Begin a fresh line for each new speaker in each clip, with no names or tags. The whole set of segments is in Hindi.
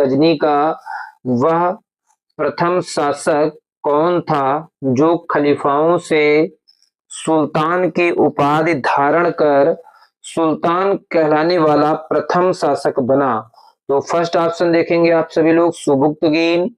गजनी का वह प्रथम शासक कौन था जो खलीफाओं से सुल्तान की उपाधि धारण कर सुल्तान कहलाने वाला प्रथम शासक बना? तो फर्स्ट ऑप्शन देखेंगे आप सभी लोग सुबुक्तगीन,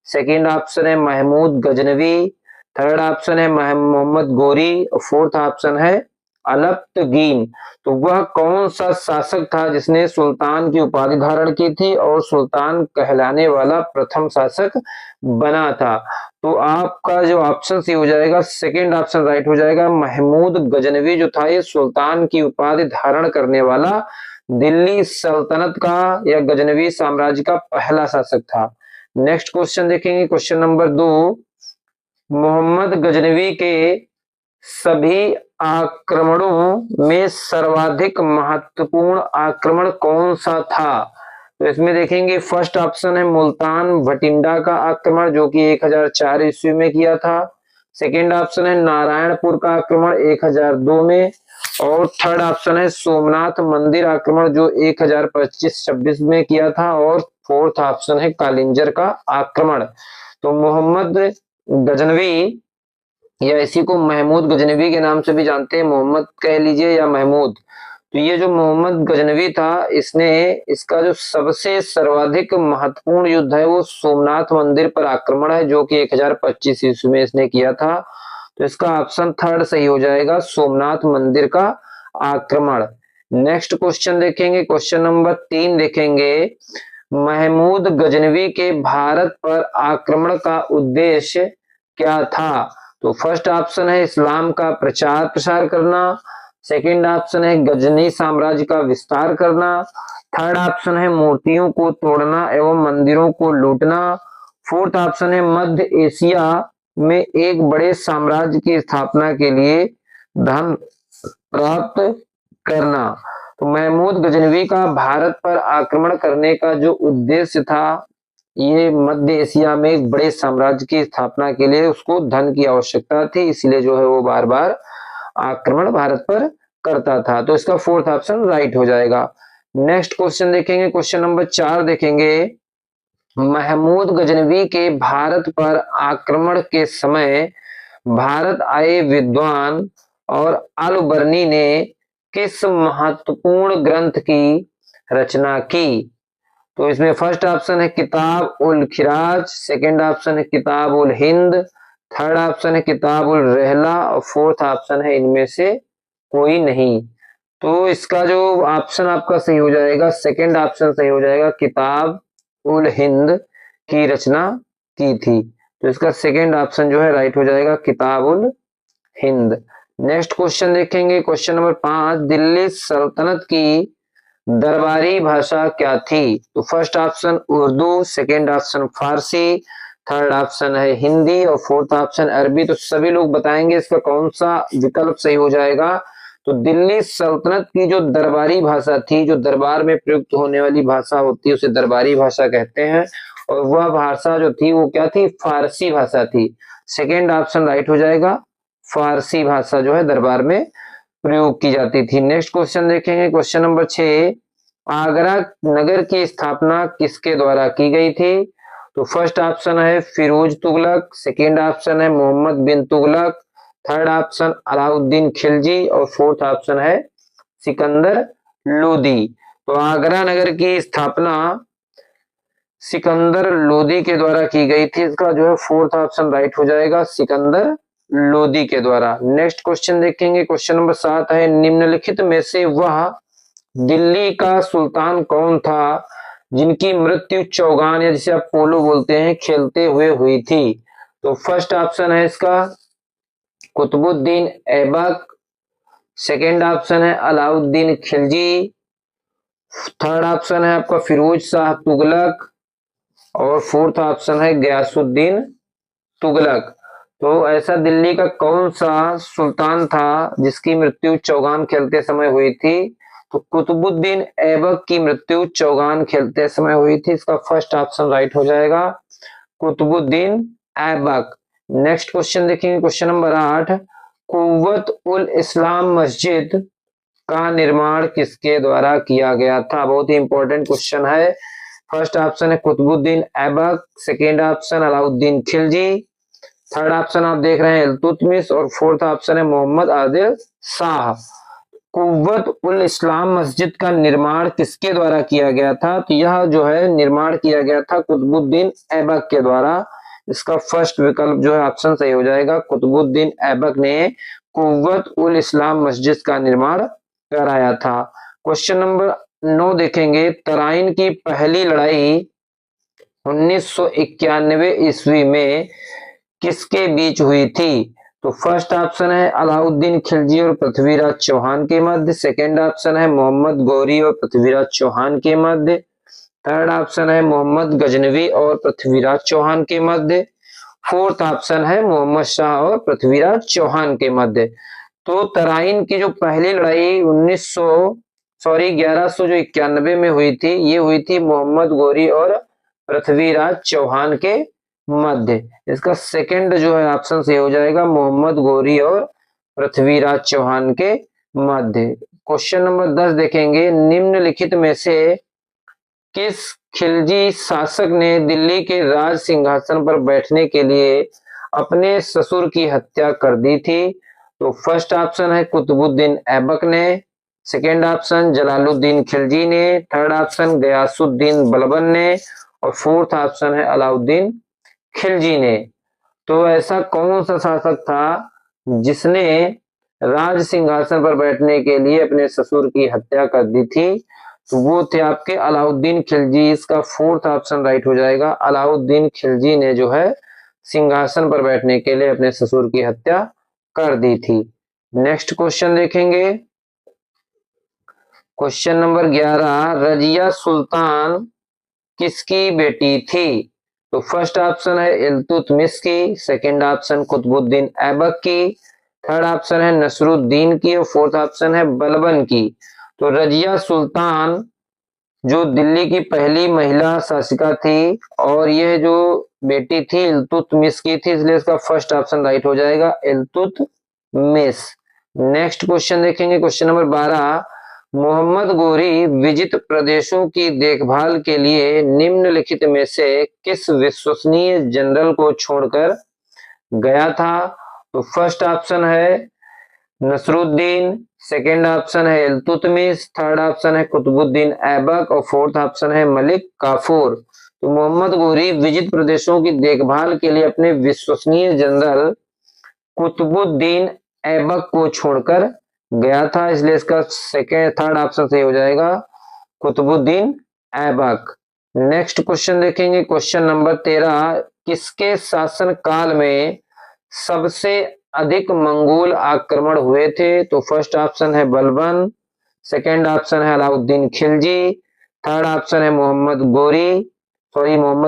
सेकंड ऑप्शन है महमूद गजनवी, थर्ड ऑप्शन है मोहम्मद गोरी और फोर्थ ऑप्शन है अलप्तगीन। तो वह कौन सा शासक था जिसने सुल्तान की उपाधि धारण की थी और सुल्तान कहलाने वाला प्रथम शासक बना था? तो आपका जो ऑप्शन सी हो जाएगा सेकंड ऑप्शन राइट हो जाएगा। महमूद गजनवी जो था ये सुल्तान की उपाधि धारण करने वाला दिल्ली सल्तनत का या गजनवी साम्राज्य का पहला शासक था। नेक्स्ट क्वेश्चन देखेंगे, क्वेश्चन नंबर 2। मोहम्मद गजनवी के सभी आक्रमणों में सर्वाधिक महत्वपूर्ण आक्रमण कौन सा था? तो इसमें देखेंगे फर्स्ट ऑप्शन है मुल्तान भटिंडा का आक्रमण जो कि 1004 ईस्वी में किया था। सेकंड ऑप्शन है नारायणपुर का आक्रमण 1002 में, और थर्ड ऑप्शन है सोमनाथ मंदिर आक्रमण जो 1025-26 में किया था, और फोर्थ ऑप्शन है कालिंजर का आक्रमण। तो मोहम्मद गजनवी या इसी को महमूद गजनवी के नाम से भी जानते हैं, मोहम्मद कह लीजिए या महमूद, तो ये जो मोहम्मद गजनवी था इसने इसका जो सबसे सर्वाधिक महत्वपूर्ण युद्ध है वो सोमनाथ मंदिर पर आक्रमण है जो कि 1025 ईस्वी में इसने किया था। तो इसका ऑप्शन थर्ड सही हो जाएगा, सोमनाथ मंदिर का आक्रमण। नेक्स्ट क्वेश्चन देखेंगे, क्वेश्चन नंबर 3 देखेंगे। महमूद गजनवी के भारत पर आक्रमण का उद्देश्य क्या था? तो फर्स्ट ऑप्शन है इस्लाम का प्रचार प्रसार करना, सेकंड ऑप्शन है गजनी साम्राज्य का विस्तार करना, थर्ड ऑप्शन है मूर्तियों को तोड़ना एवं मंदिरों को लूटना, फोर्थ ऑप्शन है मध्य एशिया में एक बड़े साम्राज्य की स्थापना के लिए धन प्राप्त करना। तो महमूद गजनवी का भारत पर आक्रमण करने का जो उद्देश्य था ये मध्य एशिया में एक बड़े साम्राज्य की स्थापना के लिए उसको धन की आवश्यकता थी, इसलिए जो है वो बार बार आक्रमण भारत पर करता था। तो इसका फोर्थ ऑप्शन राइट हो जाएगा। नेक्स्ट क्वेश्चन देखेंगे, क्वेश्चन नंबर 4 देखेंगे। महमूद गजनवी के भारत पर आक्रमण के समय भारत आए विद्वान और अल बर्नी ने किस महत्वपूर्ण ग्रंथ की रचना की? तो इसमें फर्स्ट ऑप्शन है किताब उल खिराज, सेकंड ऑप्शन है किताब उल हिंद, थर्ड ऑप्शन है किताब उल रहला और फोर्थ ऑप्शन है इनमें से कोई नहीं। तो इसका जो ऑप्शन आपका सही हो जाएगा सेकंड ऑप्शन सही हो जाएगा, किताब उल हिंद की रचना की थी। तो इसका सेकंड ऑप्शन जो है राइट हो जाएगा, किताब उल हिंद। नेक्स्ट क्वेश्चन देखेंगे, क्वेश्चन नंबर 5। दिल्ली सल्तनत की दरबारी भाषा क्या थी? तो first option Urdu, second option Farsi, third option है हिंदी और फोर्थ ऑप्शन अरबी। तो सभी लोग बताएंगे इसका कौन सा विकल्प सही हो जाएगा। तो दिल्ली सल्तनत की जो दरबारी भाषा थी, जो दरबार में प्रयुक्त होने वाली भाषा होती है उसे दरबारी भाषा कहते हैं, और वह भाषा जो थी वो क्या थी? फारसी भाषा थी। सेकेंड ऑप्शन राइट हो जाएगा, फारसी भाषा जो है दरबार में प्रयोग की जाती थी। नेक्स्ट क्वेश्चन देखेंगे, क्वेश्चन नंबर 6। आगरा नगर की स्थापना किसके द्वारा की गई थी? तो फर्स्ट ऑप्शन है फिरोज तुगलक, सेकंड ऑप्शन है मोहम्मद बिन तुगलक, थर्ड ऑप्शन अलाउद्दीन खिलजी और फोर्थ ऑप्शन है सिकंदर लोदी। तो आगरा नगर की स्थापना सिकंदर लोदी के द्वारा की गई थी, इसका जो है फोर्थ ऑप्शन राइट हो जाएगा, सिकंदर लोदी के द्वारा। नेक्स्ट क्वेश्चन देखेंगे, क्वेश्चन नंबर 7 है। निम्नलिखित में से वह दिल्ली का सुल्तान कौन था जिनकी मृत्यु चौगान या जिसे आप पोलो बोलते हैं खेलते हुए हुई थी? तो फर्स्ट ऑप्शन है इसका कुतुबुद्दीन ऐबक, सेकंड ऑप्शन है अलाउद्दीन खिलजी, थर्ड ऑप्शन है आपका फिरोज शाह तुगलक और फोर्थ ऑप्शन है गयासुद्दीन तुगलक। तो ऐसा दिल्ली का कौन सा सुल्तान था जिसकी मृत्यु चौगान खेलते समय हुई थी? तो कुतुबुद्दीन ऐबक की मृत्यु चौगान खेलते समय हुई थी, इसका फर्स्ट ऑप्शन राइट हो जाएगा, कुतुबुद्दीन ऐबक। नेक्स्ट क्वेश्चन देखेंगे, क्वेश्चन नंबर 8। कुव्वत उल इस्लाम मस्जिद का निर्माण किसके द्वारा किया गया था? बहुत ही इंपॉर्टेंट क्वेश्चन है। फर्स्ट ऑप्शन है Qutubuddin Aibak, second option Alauddin Khilji, third option आप देख रहे हैं इल्तुतमिश और फोर्थ ऑप्शन है मोहम्मद आदिल शाह। कुव्वत उल इस्लाम मस्जिद का निर्माण किसके द्वारा किया गया था? तो यह जो है निर्माण किया गया था कुतुबुद्दीन ऐबक के द्वारा। इसका फर्स्ट विकल्प जो है ऑप्शन सही हो जाएगा, कुतुबुद्दीन ऐबक ने कुव्वत उल इस्लाम मस्जिद का निर्माण कराया था। क्वेश्चन नंबर 9 देखेंगे, तराइन की पहली लड़ाई 1991 ईस्वी में किसके बीच हुई थी? तो फर्स्ट ऑप्शन है अलाउद्दीन खिलजी और पृथ्वीराज चौहान के मध्य, सेकेंड ऑप्शन है मोहम्मद गौरी और पृथ्वीराज चौहान के मध्य, थर्ड ऑप्शन है मोहम्मद गजनवी और पृथ्वीराज चौहान के मध्य, फोर्थ ऑप्शन है मोहम्मद शाह और पृथ्वीराज चौहान के मध्य। तो तराइन की जो पहली लड़ाई 1191 में हुई थी, ये हुई थी मोहम्मद गौरी और पृथ्वीराज चौहान के मध्य। इसका सेकंड जो है ऑप्शन सही हो जाएगा, मोहम्मद गौरी और पृथ्वीराज चौहान के मध्य। क्वेश्चन नंबर 10 देखेंगे, निम्नलिखित में से किस खिलजी शासक ने दिल्ली के राज सिंहासन पर बैठने के लिए अपने ससुर की हत्या कर दी थी? तो फर्स्ट ऑप्शन है कुतुबुद्दीन ऐबक ने, सेकेंड ऑप्शन जलालुद्दीन खिलजी ने, थर्ड ऑप्शन गयासुद्दीन बलबन ने और फोर्थ ऑप्शन है अलाउद्दीन खिलजी ने। तो ऐसा कौन सा शासक था जिसने राज सिंहासन पर बैठने के लिए अपने ससुर की हत्या कर दी थी? तो वो थे आपके अलाउद्दीन खिलजी। इसका फोर्थ ऑप्शन राइट हो जाएगा, अलाउद्दीन खिलजी ने जो है सिंहासन पर बैठने के लिए अपने ससुर की हत्या कर दी थी। नेक्स्ट क्वेश्चन देखेंगे, क्वेश्चन नंबर 11, रजिया सुल्तान किसकी बेटी थी? तो फर्स्ट ऑप्शन है इल्तुतमिश की, सेकंड ऑप्शन कुतुबुद्दीन ऐबक की, थर्ड ऑप्शन है नसरुद्दीन की और फोर्थ ऑप्शन है बलबन की। तो रजिया सुल्तान जो दिल्ली की पहली महिला शासिका थी और यह जो बेटी थी इल्तुतमिश की थी, इसलिए इसका फर्स्ट ऑप्शन राइट हो जाएगा, इल्तुतमिश। नेक्स्ट क्वेश्चन देखेंगे, क्वेश्चन नंबर 12, मोहम्मद गोरी विजित प्रदेशों की देखभाल के लिए निम्नलिखित में से किस विश्वसनीय जनरल को छोड़कर गया था? तो फर्स्ट ऑप्शन है नसरुद्दीन, सेकेंड ऑप्शन है इल्तुतमिश, थर्ड ऑप्शन है कुतुबुद्दीन ऐबक और फोर्थ ऑप्शन है मलिक काफूर। तो मोहम्मद गोरी विजित प्रदेशों की देखभाल के लिए अपने विश्वसनीय जनरल कुतुबुद्दीन ऐबक को छोड़कर गया था, इसलिए इसका थर्ड ऑप्शन सही हो जाएगा, कुतुबुद्दीन ऐबक। नेक्स्ट क्वेश्चन देखेंगे, क्वेश्चन नंबर 13, किसके शासन काल में सबसे अधिक मंगोल आक्रमण हुए थे? तो फर्स्ट ऑप्शन है बलबन, सेकेंड ऑप्शन है अलाउद्दीन खिलजी, थर्ड ऑप्शन है मोहम्मद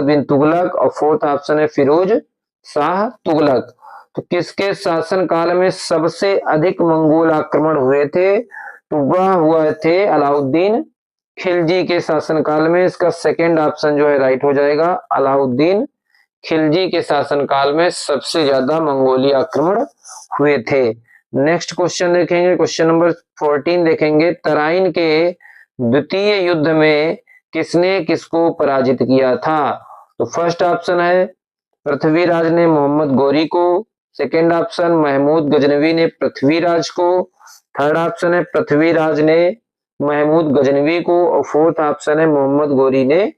बिन तुगलक और फोर्थ ऑप्शन है फिरोज शाह तुगलक। तो किसके शासन काल में सबसे अधिक मंगोल आक्रमण हुए थे? तो वह हुए थे अलाउद्दीन खिलजी के शासन काल में। इसका सेकेंड ऑप्शन जो है राइट हो जाएगा, अलाउद्दीन खिलजी के शासनकाल में सबसे ज्यादा मंगोली आक्रमण हुए थे। नेक्स्ट क्वेश्चन देखेंगे, क्वेश्चन नंबर 14 देखेंगे, तराइन के द्वितीय युद्ध में किसने किसको पराजित किया था? तो फर्स्ट ऑप्शन है पृथ्वीराज ने मोहम्मद गौरी को, सेकेंड ऑप्शन महमूद गजनवी ने पृथ्वीराज को, थर्ड ऑप्शन है पृथ्वीराज ने महमूद गजनवी को और फोर्थ ऑप्शन है मोहम्मद गौरी ने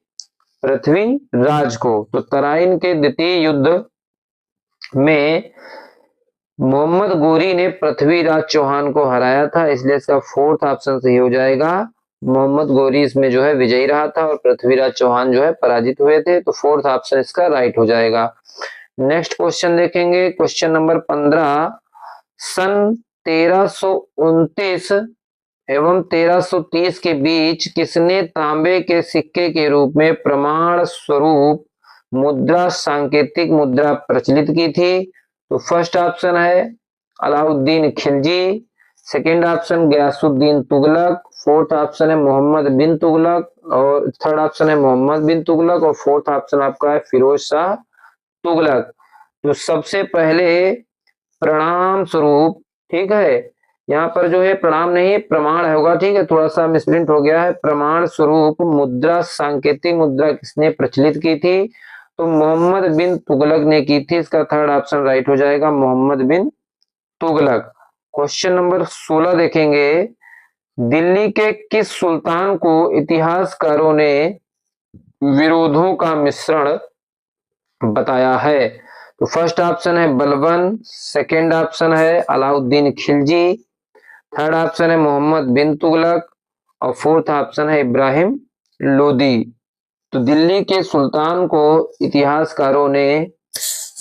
पृथ्वीराज को। तो तराइन के द्वितीय युद्ध में मोहम्मद गौरी ने पृथ्वीराज चौहान को हराया था, इसलिए इसका फोर्थ ऑप्शन सही हो जाएगा, मोहम्मद गौरी इसमें जो है विजयी रहा था और पृथ्वीराज चौहान जो है पराजित हुए थे। तो फोर्थ ऑप्शन इसका राइट हो जाएगा। नेक्स्ट क्वेश्चन देखेंगे, क्वेश्चन नंबर 15, सन 1329 एवं 1330 के बीच किसने तांबे के सिक्के के रूप में प्रमाण स्वरूप मुद्रा सांकेतिक मुद्रा प्रचलित की थी? तो फर्स्ट ऑप्शन है Alauddin Khilji, second option Ghiyasuddin Tughlaq, fourth option है मोहम्मद बिन तुगलक और थर्ड ऑप्शन है मोहम्मद बिन तुगलक और फोर्थ ऑप्शन आपका है फिरोज शाह तुगलक। तो सबसे पहले प्रणाम स्वरूप, ठीक है, यहाँ पर जो है प्रणाम नहीं प्रमाण होगा, ठीक है, थोड़ा सा मिसप्रिंट हो गया है। प्रमाण स्वरूप मुद्रा सांकेतिक मुद्रा किसने प्रचलित की थी? तो मोहम्मद बिन तुगलक ने की थी। इसका थर्ड ऑप्शन राइट हो जाएगा, मोहम्मद बिन तुगलक। क्वेश्चन नंबर 16 देखेंगे, दिल्ली के किस सुल्तान को इतिहासकारों ने विरोधों का मिश्रण बताया है? तो फर्स्ट ऑप्शन है बलबन, सेकंड ऑप्शन है अलाउद्दीन खिलजी, थर्ड ऑप्शन है मोहम्मद बिन तुगलक और फोर्थ ऑप्शन है इब्राहिम लोदी। तो दिल्ली के सुल्तान को इतिहासकारों ने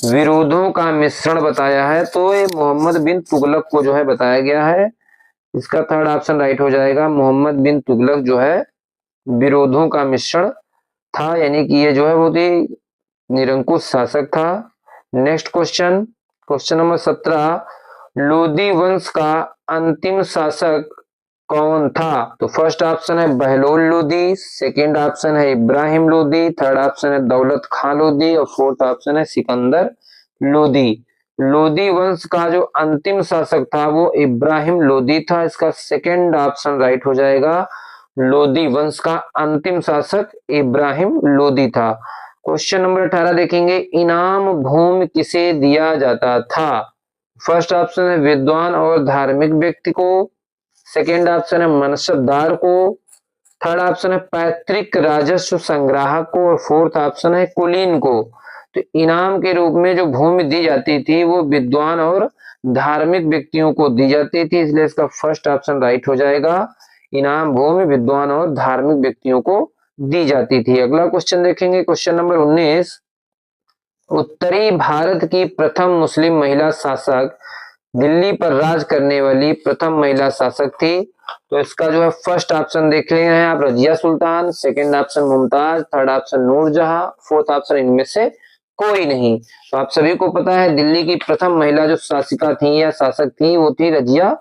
विरोधों का मिश्रण बताया है, तो ये मोहम्मद बिन तुगलक को जो है बताया गया है। इसका थर्ड ऑप्शन राइट हो जाएगा, मोहम्मद बिन तुगलक जो है विरोधों का मिश्रण था, यानी कि ये जो है बहुत ही निरंकुश शासक था। Next question, question number 17, Lodi वंश का अंतिम शासक कौन था? तो फर्स्ट ऑप्शन है बहलोल लोदी, सेकंड ऑप्शन है इब्राहिम लोदी, थर्ड ऑप्शन है दौलत खां लोदी और फोर्थ ऑप्शन है सिकंदर लोदी। लोदी वंश का जो अंतिम शासक था वो इब्राहिम लोदी था। इसका सेकंड ऑप्शन राइट हो जाएगा, लोदी वंश का अंतिम शासक इब्राहिम लोदी था। क्वेश्चन नंबर 18 देखेंगे, इनाम भूमि किसे दिया जाता था? फर्स्ट ऑप्शन है विद्वान और धार्मिक व्यक्ति को, सेकेंड ऑप्शन है मनसबदार को, थर्ड ऑप्शन है पैतृक राजस्व संग्राहक को और फोर्थ ऑप्शन है कुलीन को। तो इनाम के रूप में जो भूमि दी जाती थी वो विद्वान और धार्मिक व्यक्तियों को दी जाती थी, इसलिए इसका फर्स्ट ऑप्शन राइट हो जाएगा, इनाम भूमि विद्वान और धार्मिक व्यक्तियों को दी जाती थी। अगला क्वेश्चन देखेंगे, क्वेश्चन नंबर 19, उत्तरी भारत की प्रथम मुस्लिम महिला शासक, दिल्ली पर राज करने वाली प्रथम महिला शासक थी। तो इसका जो है फर्स्ट ऑप्शन देख रहे हैं आप, Razia Sultan, second option Mumtaz, third option Noorjahan, fourth option इनमें से कोई नहीं। तो आप सभी को पता है दिल्ली की प्रथम महिला जो शासिका थी या शासक थी वो थी रजिया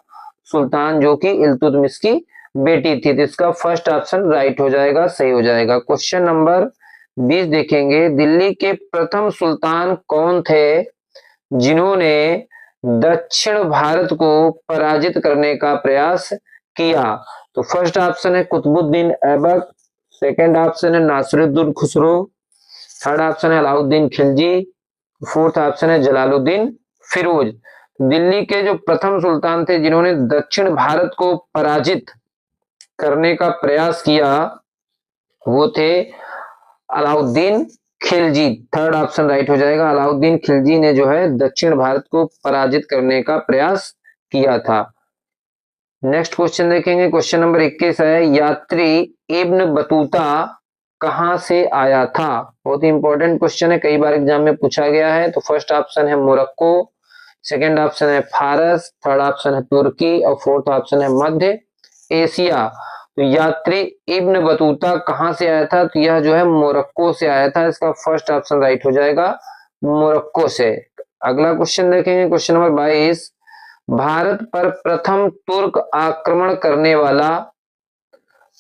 सुल्तान, जो कि इल्तुतमिश की बेटी थी। तो इसका फर्स्ट ऑप्शन राइट हो जाएगा, सही हो जाएगा। क्वेश्चन नंबर 20 देखेंगे, दिल्ली के प्रथम सुल्तान कौन थे जिन्होंने दक्षिण भारत को पराजित करने का प्रयास किया? तो फर्स्ट ऑप्शन है कुतुबुद्दीन ऐबक, सेकंड ऑप्शन है नासिरुद्दीन खुसरो, थर्ड ऑप्शन है अलाउद्दीन खिलजी, फोर्थ ऑप्शन है जलालुद्दीन फिरोज। दिल्ली के जो प्रथम सुल्तान थे जिन्होंने दक्षिण भारत को पराजित करने का प्रयास किया वो थे Alauddin Khilji. Third option right हो जाएगा, अलाउद्दीन खिलजी ने जो है दक्षिण भारत को पराजित करने का प्रयास किया था। नेक्स्ट क्वेश्चन देखेंगे, क्वेश्चन नंबर 21 है, यात्री इब्न बतूता कहां से आया था? बहुत ही इंपॉर्टेंट क्वेश्चन है, कई बार एग्जाम में पूछा गया है। तो फर्स्ट ऑप्शन है मोरक्को, सेकंड ऑप्शन है फारस, थर्ड ऑप्शन है तुर्की और फोर्थ ऑप्शन है मध्य एशिया। तो यात्री इब्न बतूता कहां से आया था? तो यह जो है मोरक्को से आया था। इसका फर्स्ट ऑप्शन राइट हो जाएगा, मोरक्को से। अगला क्वेश्चन देखेंगे, क्वेश्चन नंबर 22, भारत पर प्रथम तुर्क आक्रमण करने वाला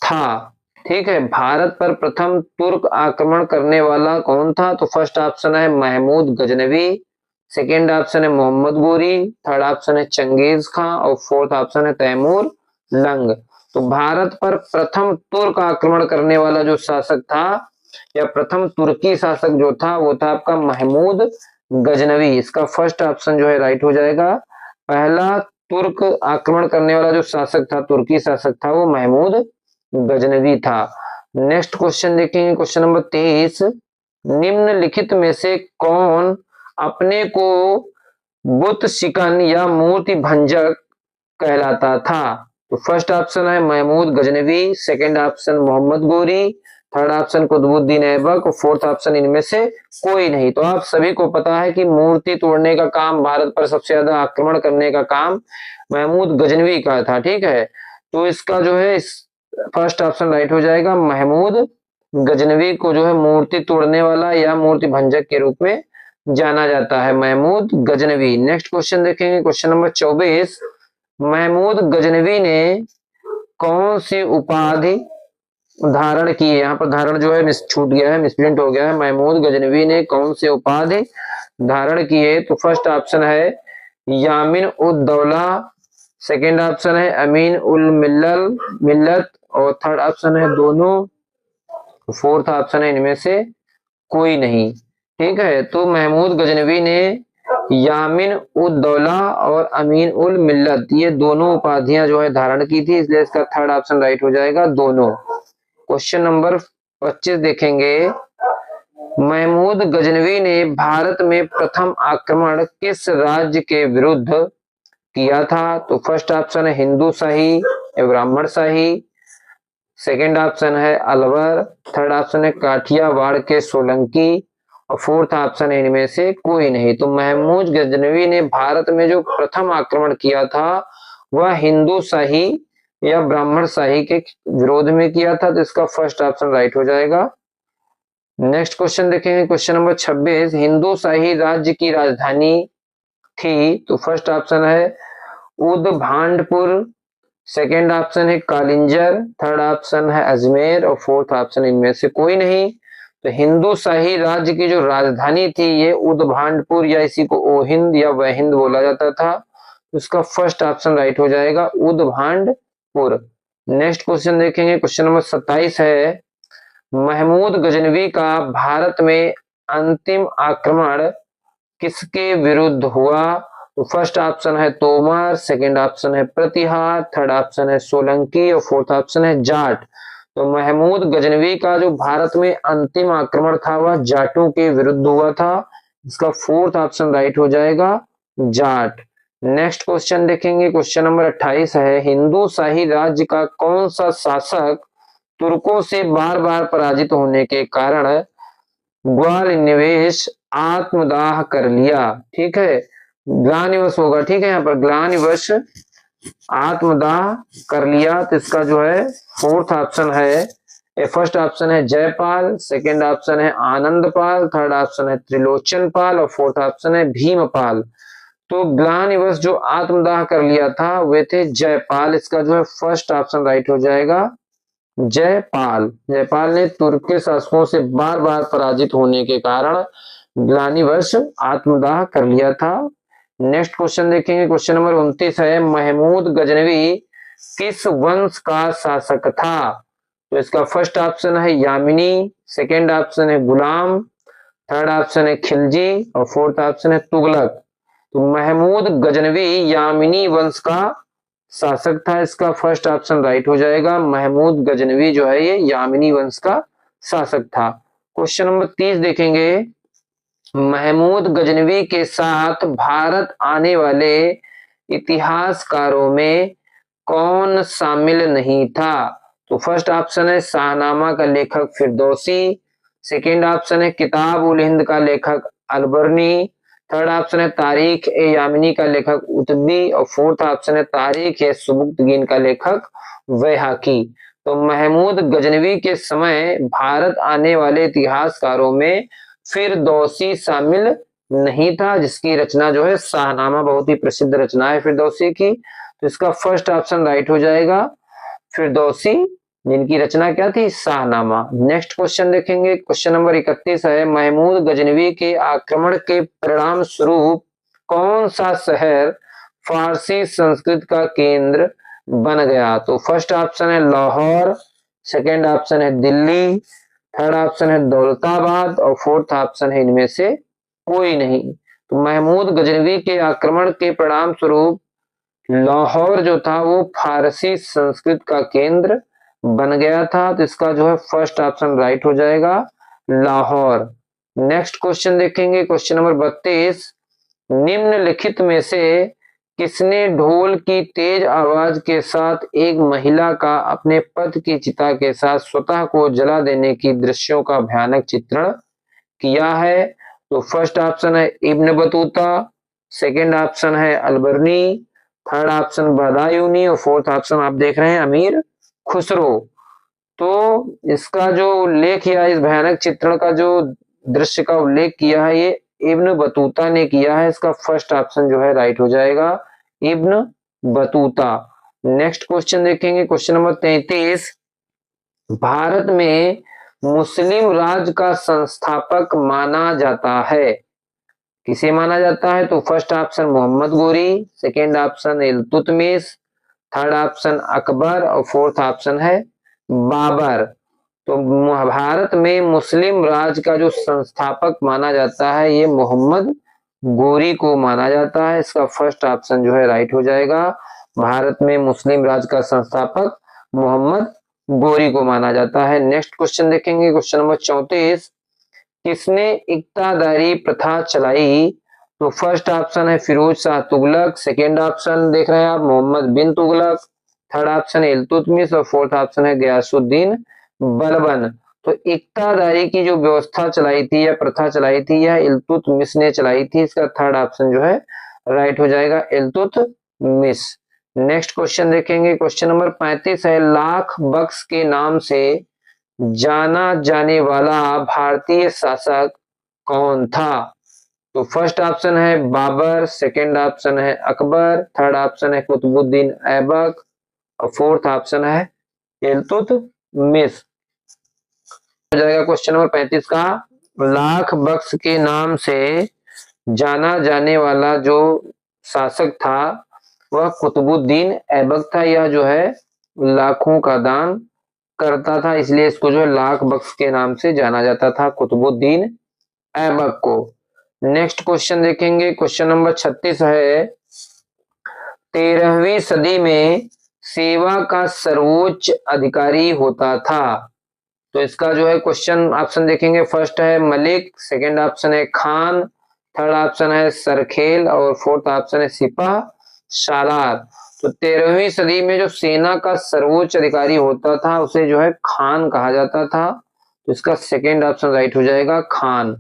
था, ठीक है, भारत पर प्रथम तुर्क आक्रमण करने वाला कौन था? तो फर्स्ट ऑप्शन है महमूद गजनवी, सेकेंड ऑप्शन है मोहम्मद गोरी, थर्ड ऑप्शन है चंगेज खां और फोर्थ ऑप्शन है तैमूर लंग। तो भारत पर प्रथम तुर्क आक्रमण करने वाला जो शासक था या प्रथम तुर्की शासक जो था वो था आपका महमूद गजनवी। इसका फर्स्ट ऑप्शन जो है राइट हो जाएगा, पहला तुर्क आक्रमण करने वाला जो शासक था, तुर्की शासक था, वो महमूद गजनवी था। नेक्स्ट क्वेश्चन देखेंगे, क्वेश्चन नंबर 23, निम्नलिखित में से कौन अपने को बुत शिकन या मूर्ति भंजक कहलाता था? तो फर्स्ट ऑप्शन है Mahmud Ghaznavi, second option Mohammad Ghori, third option Qutubuddin Aibak और फोर्थ ऑप्शन इनमें से कोई नहीं। तो आप सभी को पता है कि मूर्ति तोड़ने का काम, भारत पर सबसे ज्यादा आक्रमण करने का काम महमूद गजनवी का था, ठीक है। तो इसका जो है फर्स्ट ऑप्शन राइट हो जाएगा, महमूद गजनवी को जो है मूर्ति तोड़ने वाला या मूर्ति भंजक के रूप में जाना जाता है, महमूद गजनवी। नेक्स्ट क्वेश्चन देखेंगे, क्वेश्चन नंबर 24, महमूद गजनवी ने कौन सी उपाधि धारण की है? यहाँ पर धारण जो है छूट गया है, मिसप्रिंट हो गया है। महमूद गजनवी ने कौन सी उपाधि धारण की है? तो फर्स्ट ऑप्शन है यामिन उद दौला, सेकेंड ऑप्शन है अमीन उल मिल्लत और थर्ड ऑप्शन है दोनों, फोर्थ ऑप्शन है इनमें से कोई नहीं। ठीक है, तो महमूद गजनवी ने यामिन उद दौला और अमीन उल मिल्लत ये दोनों उपाधियां जो है धारण की थी, इसलिए इसका थर्ड ऑप्शन राइट हो जाएगा दोनों। क्वेश्चन नंबर 25 देखेंगे, महमूद गजनवी ने भारत में प्रथम आक्रमण किस राज्य के विरुद्ध किया था? तो फर्स्ट ऑप्शन है हिंदू शाही या ब्राह्मण शाही, सेकेंड ऑप्शन है अलवर, थर्ड ऑप्शन है काठियावाड़ के सोलंकी और फोर्थ ऑप्शन है इनमें से कोई नहीं। तो महमूद गजनवी ने भारत में जो प्रथम आक्रमण किया था वह हिंदू शाही या ब्राह्मण शाही के विरोध में किया था, तो इसका फर्स्ट ऑप्शन राइट हो जाएगा। नेक्स्ट क्वेश्चन देखेंगे, क्वेश्चन नंबर 26, हिंदू शाही राज्य की राजधानी थी? तो फर्स्ट ऑप्शन है उदभांडपुर, सेकेंड ऑप्शन है कालिंजर, थर्ड ऑप्शन है अजमेर और फोर्थ ऑप्शन इनमें से कोई नहीं। तो हिंदू शाही राज्य की जो राजधानी थी ये उदभांडपुर या इसी को ओहिंद या वहिंद बोला जाता था, तो इसका फर्स्ट ऑप्शन राइट हो जाएगा उदभांडपुर। नेक्स्ट क्वेश्चन देखेंगे, क्वेश्चन नंबर 27 है, महमूद गजनवी का भारत में अंतिम आक्रमण किसके विरुद्ध हुआ? तो फर्स्ट ऑप्शन है तोमर, सेकंड ऑप्शन है प्रतिहार, थर्ड ऑप्शन है सोलंकी और फोर्थ ऑप्शन है जाट। तो महमूद गजनवी का जो भारत में अंतिम आक्रमण था वह जाटों के विरुद्ध हुआ था, इसका फोर्थ ऑप्शन राइट हो जाएगा जाट। नेक्स्ट क्वेश्चन देखेंगे, क्वेश्चन नंबर 28 है, हिंदू शाही राज्य का कौन सा शासक तुर्कों से बार बार पराजित होने के कारण ग्वाल निवेश आत्मदाह कर लिया? ठीक है, ग्लानिवश होगा, ठीक है, यहाँ पर ग्लानिवश आत्मदाह कर लिया, तो इसका जो है फोर्थ ऑप्शन है, फर्स्ट ऑप्शन है जयपाल, सेकंड ऑप्शन है आनंदपाल, थर्ड ऑप्शन है त्रिलोचन पाल और फोर्थ ऑप्शन है भीमपाल। तो ग्लानिवश जो आत्मदाह कर लिया था वे थे जयपाल, इसका जो है फर्स्ट ऑप्शन राइट हो जाएगा जयपाल। जयपाल ने तुर्क के शासकों से बार बार पराजित होने के कारण ग्लानिवश आत्मदाह कर लिया था। नेक्स्ट क्वेश्चन देखेंगे, क्वेश्चन नंबर 29 है, महमूद गजनवी किस वंश का शासक था? तो इसका फर्स्ट ऑप्शन है यामिनी, सेकेंड ऑप्शन है गुलाम, थर्ड ऑप्शन है खिलजी और फोर्थ ऑप्शन है तुगलक। तो महमूद गजनवी यामिनी वंश का शासक था, इसका फर्स्ट ऑप्शन राइट हो जाएगा। महमूद गजनवी जो है ये यामिनी वंश का शासक था। क्वेश्चन नंबर 30 देखेंगे, महमूद गजनवी के साथ भारत आने वाले इतिहासकारों में कौन शामिल नहीं था? तो फर्स्ट ऑप्शन है शाहनामा का लेखक फिरदौसी, सेकेंड ऑप्शन है किताब उल हिंद का लेखक अलबर्नी, थर्ड ऑप्शन है तारीख ए यामिनी का लेखक उतबी और फोर्थ ऑप्शन है तारीख ए सुबुक्तगीन का लेखक वैहाकी। तो महमूद गजनवी के समय भारत आने वाले इतिहासकारों में फिरदौसी शामिल नहीं था, जिसकी रचना जो है शाहनामा बहुत ही प्रसिद्ध रचना है फिरदौसी की, तो इसका फर्स्ट ऑप्शन राइट हो जाएगा फिरदौसी, जिनकी रचना क्या थी शाहनामा। नेक्स्ट क्वेश्चन देखेंगे, क्वेश्चन नंबर 31 है, महमूद गजनवी के आक्रमण के परिणाम स्वरूप कौन सा शहर फारसी संस्कृत का केंद्र बन गया? तो फर्स्ट ऑप्शन है लाहौर, सेकेंड ऑप्शन है दिल्ली, थर्ड ऑप्शन है दौलताबाद और फोर्थ ऑप्शन है इनमें से कोई नहीं। तो महमूद गजनवी के आक्रमण के परिणाम स्वरूप लाहौर जो था वो फारसी संस्कृत का केंद्र बन गया था, तो इसका जो है फर्स्ट ऑप्शन राइट हो जाएगा लाहौर। नेक्स्ट क्वेश्चन देखेंगे, क्वेश्चन नंबर 32, निम्नलिखित में से किसने ढोल की तेज आवाज के साथ एक महिला का अपने पति की चिता के साथ स्वतः को जला देने की दृश्यों का भयानक चित्रण किया है? तो फर्स्ट ऑप्शन है इब्न बतूता, सेकेंड ऑप्शन है अलबर्नी, थर्ड ऑप्शन बदायूनी और फोर्थ ऑप्शन आप देख रहे हैं अमीर खुसरो। तो इसका जो उल्लेख किया इस भयानक चित्रण का जो दृश्य का उल्लेख किया है ये इब्न बतूता ने किया है, इसका फर्स्ट ऑप्शन जो है राइट हो जाएगा इब्न बतूता। नेक्स्ट क्वेश्चन देखेंगे, क्वेश्चन नंबर 33, भारत में मुस्लिम राज का संस्थापक माना जाता है किसे माना जाता है? तो first option Mohammad Ghori, second option Iltutmish, third option Akbar और फोर्थ ऑप्शन है बाबर। तो भारत में मुस्लिम राज का जो संस्थापक माना जाता है ये मोहम्मद गोरी को माना जाता है। इसका फर्स्ट ऑप्शन जो है राइट हो जाएगा। भारत में मुस्लिम राज का संस्थापक मोहम्मद गोरी को माना जाता है। नेक्स्ट क्वेश्चन देखेंगे, क्वेश्चन नंबर 34। किसने इक्तादारी प्रथा चलाई? तो फर्स्ट ऑप्शन है फिरोज शाह तुगलक, सेकेंड ऑप्शन देख रहे हैं आप मोहम्मद बिन तुगलक, थर्ड ऑप्शन है इल्तुतमिश और फोर्थ ऑप्शन है गयासुद्दीन बलबन। तो इक्तादारी की जो व्यवस्था चलाई थी या प्रथा चलाई थी यह इल्तुतमिश ने चलाई थी। इसका थर्ड ऑप्शन जो है राइट हो जाएगा इल्तुतमिश। नेक्स्ट क्वेश्चन देखेंगे, क्वेश्चन नंबर 35 है लाख बख्श के नाम से जाना जाने वाला भारतीय शासक कौन था? तो फर्स्ट ऑप्शन है बाबर, सेकेंड ऑप्शन है अकबर, थर्ड ऑप्शन है कुतुबुद्दीन ऐबक और फोर्थ ऑप्शन है इल्तुतमिश। हो जाएगा क्वेश्चन नंबर 35 का लाख बख्श के नाम से जाना जाने वाला जो शासक था वह कुतुबुद्दीन ऐबक था। यह जो है लाखों का दान करता था, इसलिए इसको जो है लाख बख्श के नाम से जाना जाता था, कुतुबुद्दीन ऐबक को। नेक्स्ट क्वेश्चन देखेंगे, क्वेश्चन नंबर 36 है 13वीं सदी में सेवा का सर्वोच्च अधिकारी होता था। तो इसका जो है क्वेश्चन ऑप्शन देखेंगे, फर्स्ट है मलिक, सेकंड ऑप्शन है खान, थर्ड ऑप्शन है सरखेल और फोर्थ ऑप्शन है सिपाह सालार। तो 13वीं सदी में जो सेना का सर्वोच्च अधिकारी होता था उसे जो है खान कहा जाता था। तो इसका सेकंड ऑप्शन राइट हो जाएगा खान।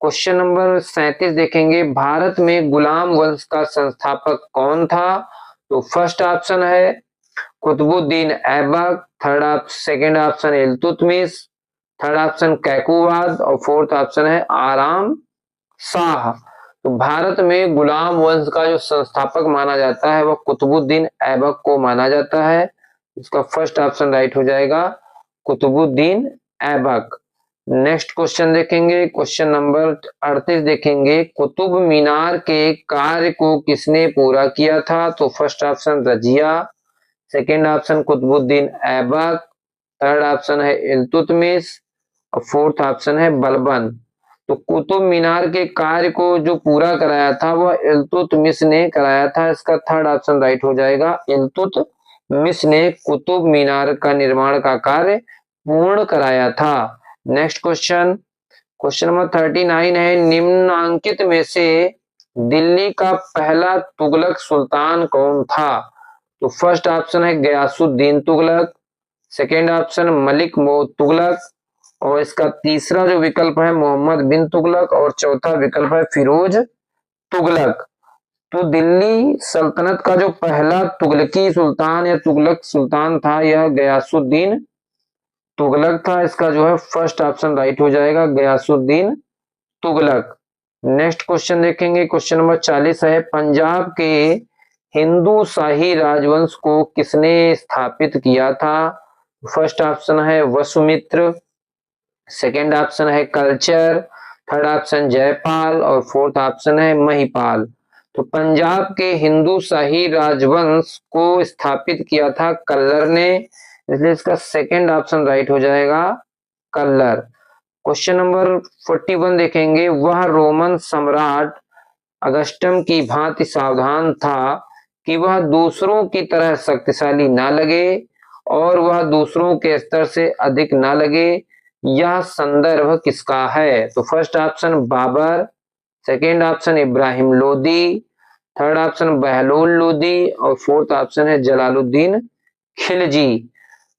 क्वेश्चन नंबर 37 देखेंगे, भारत में गुलाम वंश का संस्थापक कौन था? तो फर्स्ट ऑप्शन है Qutubuddin Aibak, second option Iltutmish, third option Kaiqubad और फोर्थ ऑप्शन है आराम शाह। तो भारत में गुलाम वंश का जो संस्थापक माना जाता है वह कुतुबुद्दीन ऐबक को माना जाता है। इसका फर्स्ट ऑप्शन राइट हो जाएगा कुतुबुद्दीन ऐबक। नेक्स्ट क्वेश्चन देखेंगे, क्वेश्चन नंबर 38 देखेंगे, कुतुब मीनार के कार्य को किसने पूरा किया था? तो first option Razia, second option Qutubuddin Aibak, third option है इल्तुतमिश और फोर्थ ऑप्शन है बलबन। तो कुतुब मीनार के कार्य को जो पूरा कराया था वह इल्तुतमिश ने कराया था। इसका थर्ड ऑप्शन राइट हो जाएगा इल्तुतमिश ने कुतुब मीनार का निर्माण का कार्य पूर्ण कराया था। नेक्स्ट क्वेश्चन, क्वेश्चन नंबर 39 है निम्नांकित में से दिल्ली का पहला तुगलक सुल्तान कौन था? तो फर्स्ट ऑप्शन है गयासुद्दीन तुगलक, सेकेंड ऑप्शन मलिक तुगलक और इसका तीसरा जो विकल्प है मोहम्मद बिन तुगलक और चौथा विकल्प है फिरोज तुगलक। तो दिल्ली सल्तनत का जो पहला तुगलकी सुल्तान या तुगलक सुल्तान था यह गयासुद्दीन तुगलक था। इसका जो है फर्स्ट ऑप्शन राइट हो जाएगा गयासुद्दीन तुगलक। नेक्स्ट क्वेश्चन देखेंगे, क्वेश्चन नंबर 40 है पंजाब के हिंदू शाही राजवंश को किसने स्थापित किया था? फर्स्ट ऑप्शन है वसुमित्र, सेकेंड ऑप्शन है कल्चर, थर्ड ऑप्शन जयपाल और फोर्थ ऑप्शन है महिपाल। तो पंजाब के हिंदू शाही राजवंश को स्थापित किया था कल्लर ने, इसलिए इसका सेकेंड ऑप्शन राइट हो जाएगा कल्लर। क्वेश्चन नंबर 41 देखेंगे, वह रोमन सम्राट अगस्टम की भांति सावधान था कि वह दूसरों की तरह शक्तिशाली ना लगे और वह दूसरों के स्तर से अधिक ना लगे। यह संदर्भ किसका है? तो first option Babur, second option Ibrahim Lodi, third option Bahlol Lodi और फोर्थ ऑप्शन है जलालुद्दीन खिलजी।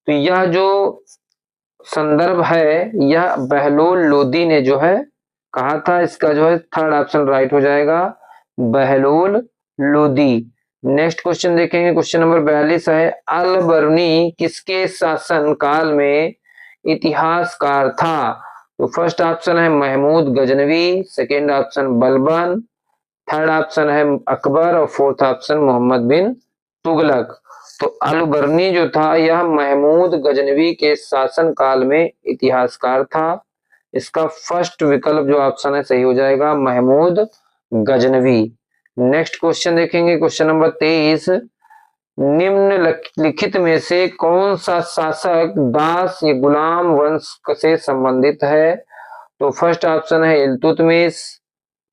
तो यह जो संदर्भ है यह बहलोल लोदी ने जो है कहा था। इसका जो है थर्ड ऑप्शन राइट हो जाएगा बहलोल लोदी। नेक्स्ट क्वेश्चन देखेंगे, क्वेश्चन नंबर 42 है अल बरूनी किसके शासन काल में इतिहासकार था? तो फर्स्ट ऑप्शन है Mahmud Ghaznavi, second option Balban, third option है अकबर और फोर्थ ऑप्शन मोहम्मद बिन तुगलक। तो अल बरनी जो था यह महमूद गजनवी के शासन काल में इतिहासकार था। इसका फर्स्ट विकल्प जो ऑप्शन है सही हो जाएगा महमूद गजनवी। नेक्स्ट क्वेश्चन देखेंगे, क्वेश्चन नंबर 23, निम्नलिखित में से कौन सा शासक दास या गुलाम वंश से संबंधित है? तो फर्स्ट ऑप्शन है इल्तुतमिश,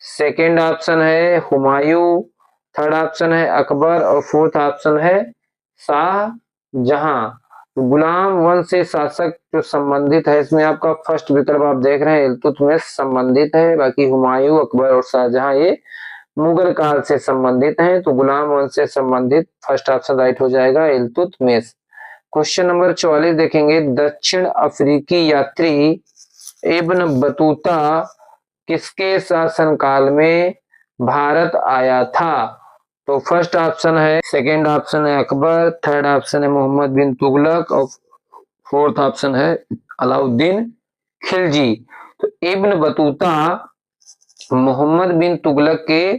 सेकंड ऑप्शन है हुमायूं, थर्ड ऑप्शन है अकबर और फोर्थ ऑप्शन है शाहजहां। तो गुलाम वंश से शासक जो संबंधित है, इसमें आपका फर्स्ट विकल्प आप देख रहे हैं इल्तुतमिश संबंधित है, बाकी हुमायूं, अकबर और शाहजहां ये मुगल काल से संबंधित हैं। तो गुलाम वंश से संबंधित फर्स्ट ऑप्शन राइट हो जाएगा इल्तुतमिश। क्वेश्चन नंबर 44 देखेंगे, दक्षिण अफ्रीकी यात्री इब्न बतूता किसके शासनकाल में भारत आया था? तो फर्स्ट ऑप्शन है, सेकंड ऑप्शन है अकबर, थर्ड ऑप्शन है मोहम्मद बिन तुगलक और फोर्थ ऑप्शन है अलाउद्दीन खिलजी। तो इब्न बतूता मोहम्मद बिन तुगलक के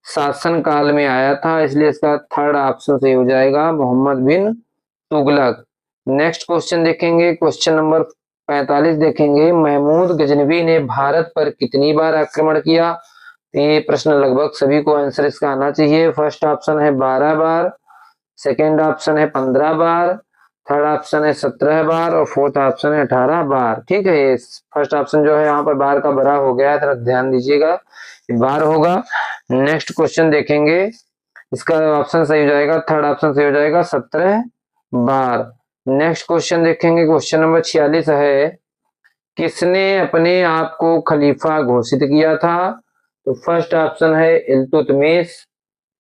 शासन काल में आया था, इसलिए इसका थर्ड ऑप्शन सही हो जाएगा मोहम्मद बिन तुगलक। नेक्स्ट क्वेश्चन देखेंगे, क्वेश्चन नंबर 45 देखेंगे, महमूद गजनवी ने भारत पर कितनी बार आक्रमण किया? ये प्रश्न लगभग सभी को आंसर इसका आना चाहिए। फर्स्ट ऑप्शन है 12 बार, सेकेंड ऑप्शन है 15 बार, थर्ड ऑप्शन है 17 बार और फोर्थ ऑप्शन है 18 बार। ठीक है, ये फर्स्ट ऑप्शन जो है यहाँ पर बार का भरा हो गया है, थोड़ा ध्यान दीजिएगा, बार होगा। नेक्स्ट क्वेश्चन देखेंगे, इसका ऑप्शन सही हो जाएगा, थर्ड ऑप्शन सही हो जाएगा 17 बार। नेक्स्ट क्वेश्चन देखेंगे, क्वेश्चन नंबर 46 है, किसने अपने आप को खलीफा घोषित किया था? तो फर्स्ट ऑप्शन है इल्तुतमिश,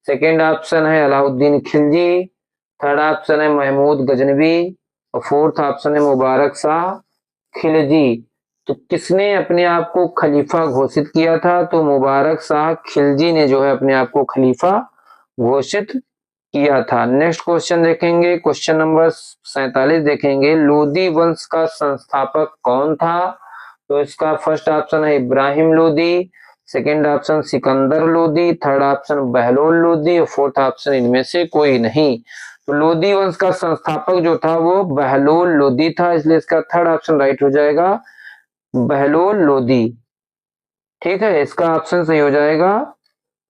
सेकेंड ऑप्शन है अलाउद्दीन खिलजी, थर्ड ऑप्शन है महमूद गजनवी और फोर्थ ऑप्शन है मुबारक शाह खिलजी। तो किसने अपने आप को खलीफा घोषित किया था? तो मुबारक शाह खिलजी ने जो है अपने आप को खलीफा घोषित किया था। नेक्स्ट क्वेश्चन देखेंगे, क्वेश्चन नंबर 47 देखेंगे, लोदी वंश का संस्थापक कौन था? तो इसका फर्स्ट ऑप्शन है Ibrahim Lodi, second option Sikandar Lodi, third option Bahlol Lodi और फोर्थ ऑप्शन इनमें से कोई नहीं। तो लोदी वंश का संस्थापक जो था वो बहलोल लोदी था, इसलिए इसका थर्ड ऑप्शन राइट हो जाएगा बहलोल लोदी। ठीक है, इसका ऑप्शन सही हो जाएगा,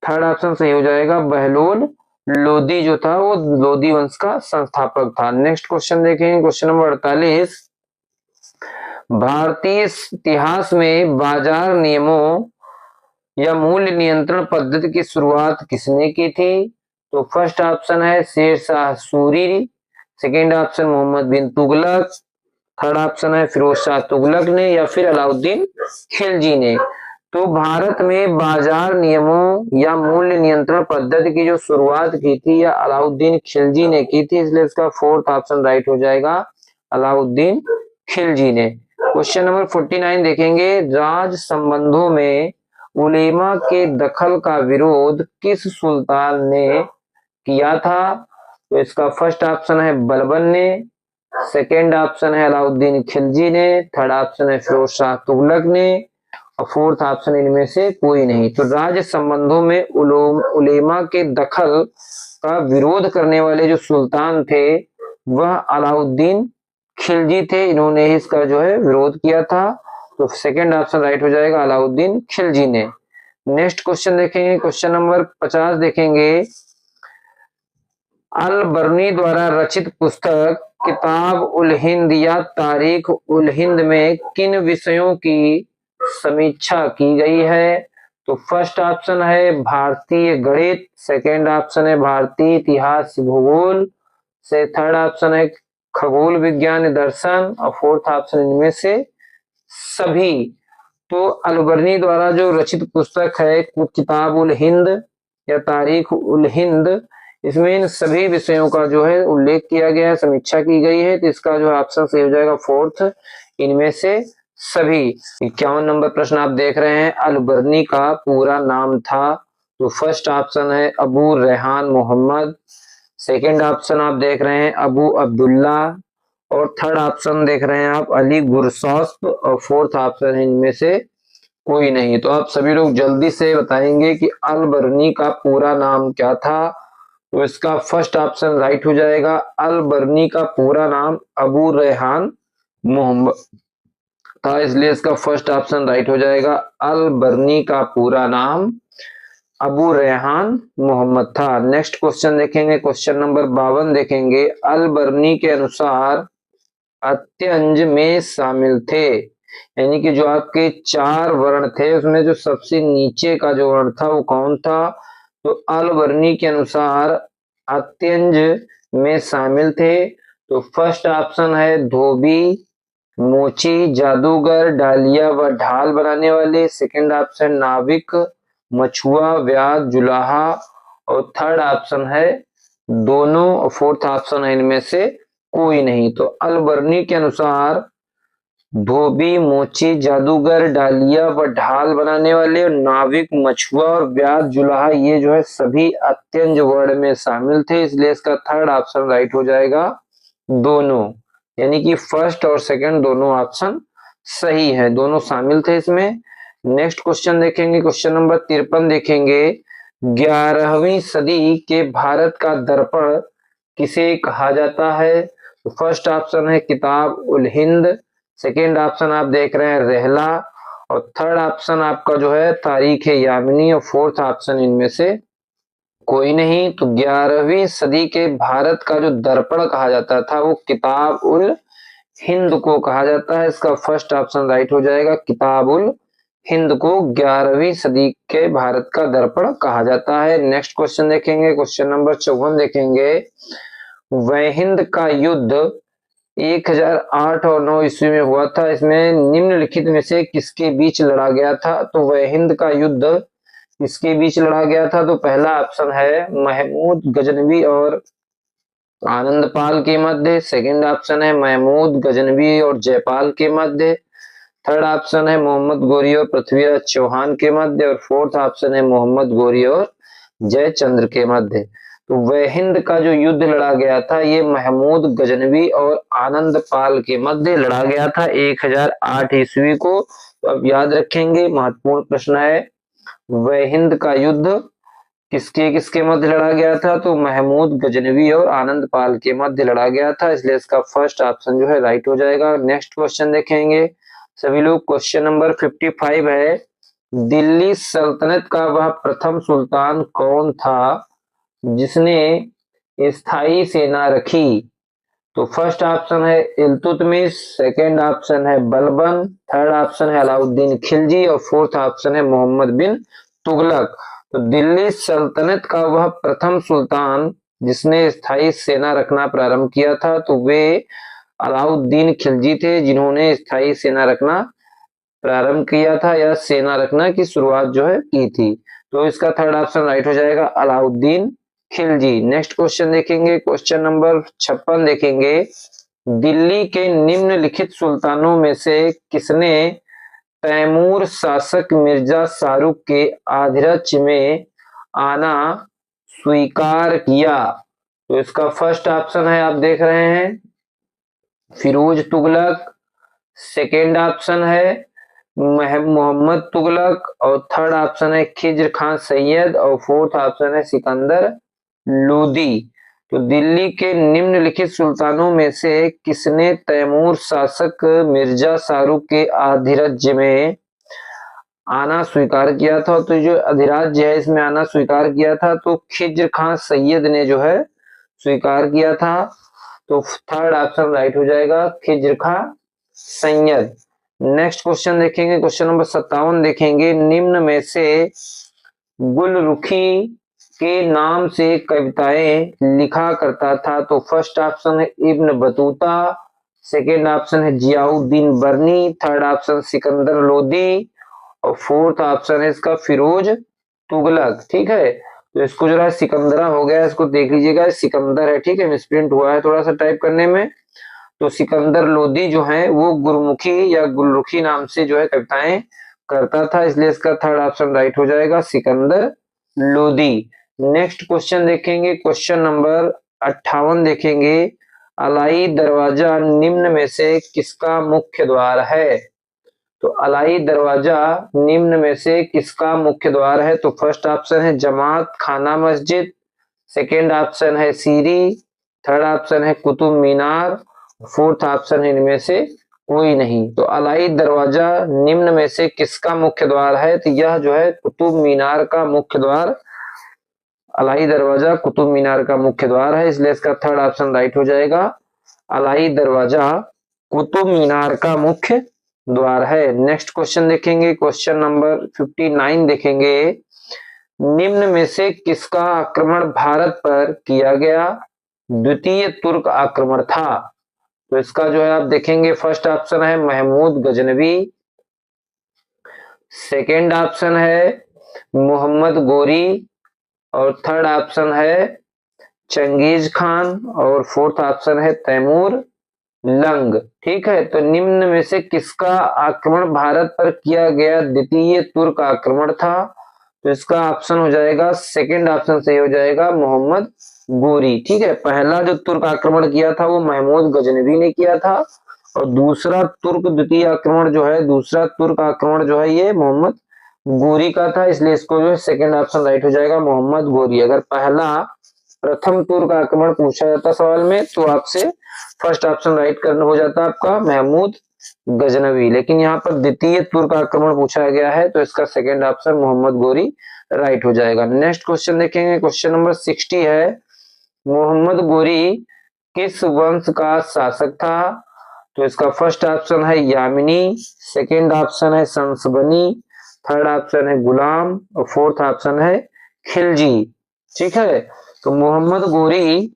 थर्ड ऑप्शन सही हो जाएगा बहलोल लोदी जो था वो लोदी वंश का संस्थापक था। नेक्स्ट क्वेश्चन देखेंगे, क्वेश्चन नंबर 48, भारतीय इतिहास में बाजार नियमों या मूल्य नियंत्रण पद्धति की शुरुआत किसने की थी? तो फर्स्ट ऑप्शन है Sher Shah Suri, second option Mohammad bin Tughlaq, third option है फिरोज शाह तुगलक ने या फिर अलाउद्दीन खिलजी ने। तो भारत में बाजार नियमों या मूल्य नियंत्रण पद्धति की जो शुरुआत की थी या अलाउद्दीन खिलजी ने की थी, इसलिए इसका फोर्थ ऑप्शन राइट हो जाएगा अलाउद्दीन खिलजी ने। क्वेश्चन नंबर 49 देखेंगे, राज संबंधों में उलेमा के दखल का विरोध किस सुल्तान ने किया था? तो इसका फर्स्ट ऑप्शन है बलबन ने, सेकेंड ऑप्शन है अलाउद्दीन खिलजी ने, थर्ड ऑप्शन है फिरोज शाह तुगलक ने और फोर्थ ऑप्शन इनमें से कोई नहीं। तो राज्य संबंधों में उलेमा के दखल का विरोध करने वाले जो सुल्तान थे वह अलाउद्दीन खिलजी थे, इन्होंने ही इसका जो है विरोध किया था। तो सेकंड ऑप्शन राइट हो जाएगा अलाउद्दीन खिलजी ने। नेक्स्ट क्वेश्चन देखेंगे, क्वेश्चन नंबर 50 देखेंगे, अल बर्नी द्वारा रचित पुस्तक किताब उल हिंद या तारीख उल हिंद में किन विषयों की समीक्षा की गई है? तो फर्स्ट ऑप्शन है भारतीय गणित, सेकेंड ऑप्शन है भारतीय इतिहास भूगोल, से थर्ड ऑप्शन है खगोल विज्ञान दर्शन और फोर्थ ऑप्शन इनमें से सभी। तो अलबर्नी द्वारा जो रचित पुस्तक है किताब उल हिंद या तारीख उल हिंद, इसमें इन सभी विषयों का जो है उल्लेख किया गया है, समीक्षा की गई है, तो इसका जो ऑप्शन सही हो जाएगा फोर्थ इनमें से सभी। 51 नंबर प्रश्न आप देख रहे हैं, अलबर्नी का पूरा नाम था, तो फर्स्ट ऑप्शन है अबू रेहान मोहम्मद, सेकंड ऑप्शन आप देख रहे हैं अबू अब्दुल्ला और थर्ड ऑप्शन देख रहे हैं आप अली गुरसौस्प और फोर्थ ऑप्शन है इनमें से कोई नहीं। तो आप सभी लोग जल्दी से बताएंगे कि अलबर्नी का पूरा नाम क्या था? तो इसका फर्स्ट ऑप्शन राइट हो जाएगा, अलबर्नी का पूरा नाम अबू रेहान मोहम्मद था, इसलिए इसका फर्स्ट ऑप्शन राइट हो जाएगा, अलबर्नी का पूरा नाम अबू रेहान मोहम्मद था। नेक्स्ट क्वेश्चन देखेंगे, क्वेश्चन नंबर 52 देखेंगे। अल बर्नी के अनुसार अत्यंज में शामिल थे, यानी कि जो आपके 4 वर्ण थे उसमें जो सबसे नीचे का जो वर्ण था वो कौन था? तो अल बर्नी के अनुसार अत्यंज में शामिल थे। तो फर्स्ट ऑप्शन है धोबी, मोची, जादूगर, डालिया व ढाल बनाने वाले। सेकंड ऑप्शन नाविक, मछुआ, व्यास, जुलाहा। और थर्ड ऑप्शन है दोनों। और फोर्थ ऑप्शन है इनमें से कोई नहीं। तो अल बर्नी के अनुसार धोबी, मोची, जादूगर, डालिया व ढाल बनाने वाले, नाविक, मछुआ और व्यास, जुलाहा ये जो है सभी अत्यंज वर्ण में शामिल थे, इसलिए इसका थर्ड ऑप्शन राइट हो जाएगा दोनों। यानी कि फर्स्ट और सेकंड दोनों ऑप्शन सही है, दोनों शामिल थे इसमें। नेक्स्ट क्वेश्चन देखेंगे, क्वेश्चन नंबर 53 देखेंगे। 11वीं सदी के भारत का दर्पण किसे कहा जाता है? तो फर्स्ट ऑप्शन है किताब उल हिंद, सेकेंड ऑप्शन आप देख रहे हैं रहला, और थर्ड ऑप्शन आपका जो है तारीख है यामिनी, और फोर्थ ऑप्शन इनमें से कोई नहीं। तो 11वीं सदी के भारत का जो दर्पण कहा जाता था वो किताब उल हिंद को कहा जाता है। इसका फर्स्ट ऑप्शन राइट हो जाएगा, किताब उल हिंद को 11वीं सदी के भारत का दर्पण कहा जाता है। नेक्स्ट क्वेश्चन देखेंगे, क्वेश्चन नंबर 54 देखेंगे। वह हिंद का युद्ध 1008 और 9 ईस्वी में हुआ था, इसमें निम्नलिखित में से किसके बीच लड़ा गया था? तो वह हिंद का युद्ध किसके बीच लड़ा गया था? तो पहला ऑप्शन है महमूद गजनवी और आनंदपाल के मध्य। सेकंड ऑप्शन है महमूद गजनवी और जयपाल के मध्य। थर्ड ऑप्शन है मोहम्मद गोरी और पृथ्वीराज चौहान के मध्य। और फोर्थ ऑप्शन है मोहम्मद गोरी और जयचंद्र के मध्य। तो वह हिंद का जो युद्ध लड़ा गया था ये महमूद गजनवी और आनंदपाल के मध्य लड़ा गया था 1008 ईस्वी को। तो अब याद रखेंगे, महत्वपूर्ण प्रश्न है, वह हिंद का युद्ध किसके किसके मध्य लड़ा गया था? तो महमूद गजनवी और आनंदपाल के मध्य लड़ा गया था, इसलिए इसका फर्स्ट ऑप्शन जो है राइट हो जाएगा। नेक्स्ट क्वेश्चन देखेंगे सभी लोग, क्वेश्चन नंबर 55 है। दिल्ली सल्तनत का वह प्रथम सुल्तान कौन था जिसने स्थायी सेना रखी? तो फर्स्ट ऑप्शन है इल्तुतमिश, सेकंड ऑप्शन है बलबन, थर्ड ऑप्शन है अलाउद्दीन खिलजी और फोर्थ ऑप्शन है मोहम्मद बिन तुगलक। तो दिल्ली सल्तनत का वह प्रथम सुल्तान जिसने स्थायी सेना रखना प्रारंभ किया था तो वे अलाउद्दीन खिलजी थे, जिन्होंने स्थायी सेना रखना प्रारंभ किया था या सेना रखना की शुरुआत जो है की थी। तो इसका थर्ड ऑप्शन राइट हो जाएगा अलाउद्दीन खिलजी। नेक्स्ट क्वेश्चन देखेंगे, क्वेश्चन नंबर 56 देखेंगे। दिल्ली के निम्नलिखित सुल्तानों में से किसने तैमूर शासक मिर्जा शाहरुख के आधिपत्य में आना स्वीकार किया? तो इसका फर्स्ट ऑप्शन है आप देख रहे हैं फिरोज तुगलक, सेकेंड ऑप्शन है मोहम्मद तुगलक और थर्ड ऑप्शन है खिज्र खान सैयद और फोर्थ ऑप्शन है सिकंदर लोदी। तो दिल्ली के निम्नलिखित सुल्तानों में से किसने तैमूर शासक मिर्जा शाहरुख के अधिराज्य में आना स्वीकार किया था? तो जो अधिराज्य है इसमें आना स्वीकार किया था तो खिज्र खान सैयद ने जो है स्वीकार किया था। तो थर्ड ऑप्शन राइट हो जाएगा खिज्र खान सैयद। नेक्स्ट क्वेश्चन देखेंगे, क्वेश्चन नंबर 57 देखेंगे। निम्न में से गुलरुखी के नाम से कविताएं लिखा करता था? तो फर्स्ट ऑप्शन है इब्न बतूता, सेकेंड ऑप्शन है जियाउद्दीन बर्नी, थर्ड ऑप्शन सिकंदर लोदी और फोर्थ ऑप्शन है इसका फिरोज तुगलक। ठीक है, तो इसको जो है सिकंदरा हो गया, इसको देख लीजिएगा सिकंदर है, ठीक है, मिसप्रिंट हुआ है थोड़ा सा टाइप करने में। तो सिकंदर लोदी जो है वो गुरमुखी या गुलरुखी नाम से जो है कविताएं करता था, इसलिए इसका थर्ड ऑप्शन राइट हो जाएगा सिकंदर लोदी। नेक्स्ट क्वेश्चन देखेंगे, क्वेश्चन नंबर 58 देखेंगे। अलाई दरवाजा निम्न में से किसका मुख्य द्वार है? तो अलाई दरवाजा निम्न में से किसका मुख्य द्वार है? तो फर्स्ट ऑप्शन है जमात खाना मस्जिद, सेकेंड ऑप्शन है सीरी, थर्ड ऑप्शन है कुतुब मीनार, फोर्थ ऑप्शन है इनमें से कोई नहीं। तो अलाई दरवाजा निम्न में से किसका मुख्य द्वार है? तो यह जो है कुतुब मीनार का मुख्य द्वार, अलाई दरवाजा कुतुब मीनार का मुख्य द्वार है, इसलिए इसका थर्ड ऑप्शन राइट हो जाएगा। अलाई दरवाजा कुतुब मीनार का मुख्य द्वार है। नेक्स्ट क्वेश्चन देखेंगे, क्वेश्चन नंबर 59 देखेंगे। निम्न में से किसका आक्रमण भारत पर किया गया द्वितीय तुर्क आक्रमण था? तो इसका जो है आप देखेंगे, फर्स्ट ऑप्शन है महमूद गजनवी, सेकेंड ऑप्शन है मोहम्मद गोरी, और थर्ड ऑप्शन है चंगेज खान, और फोर्थ ऑप्शन है तैमूर लंग। ठीक है, तो निम्न में से किसका आक्रमण भारत पर किया गया द्वितीय तुर्क आक्रमण था? तो इसका ऑप्शन हो जाएगा, सेकंड ऑप्शन सही हो जाएगा, मोहम्मद गोरी। ठीक है, पहला जो तुर्क आक्रमण किया था वो महमूद गजनवी ने किया था, और दूसरा तुर्क द्वितीय आक्रमण जो है, दूसरा तुर्क आक्रमण जो है ये मोहम्मद गोरी का था, इसलिए इसको जो है सेकंड ऑप्शन राइट हो जाएगा, मोहम्मद गोरी। अगर पहला प्रथम तुर्क आक्रमण पूछा जाता सवाल में तो आपसे फर्स्ट ऑप्शन राइट करना हो जाता आपका महमूद गजनवी, लेकिन यहाँ पर द्वितीय तुर्क आक्रमण पूछा गया है तो इसका second option Mohammad Ghori right हो जाएगा। नेक्स्ट क्वेश्चन देखेंगे, क्वेश्चन नंबर 60 है, मोहम्मद गोरी किस वंश का शासक था? तो इसका फर्स्ट ऑप्शन है यामिनी, सेकंड ऑप्शन है संसबनी, थर्ड ऑप्शन है गुलाम, और फोर्थ ऑप्शन है खिलजी। ठीक है, तो मोहम्मद गोरी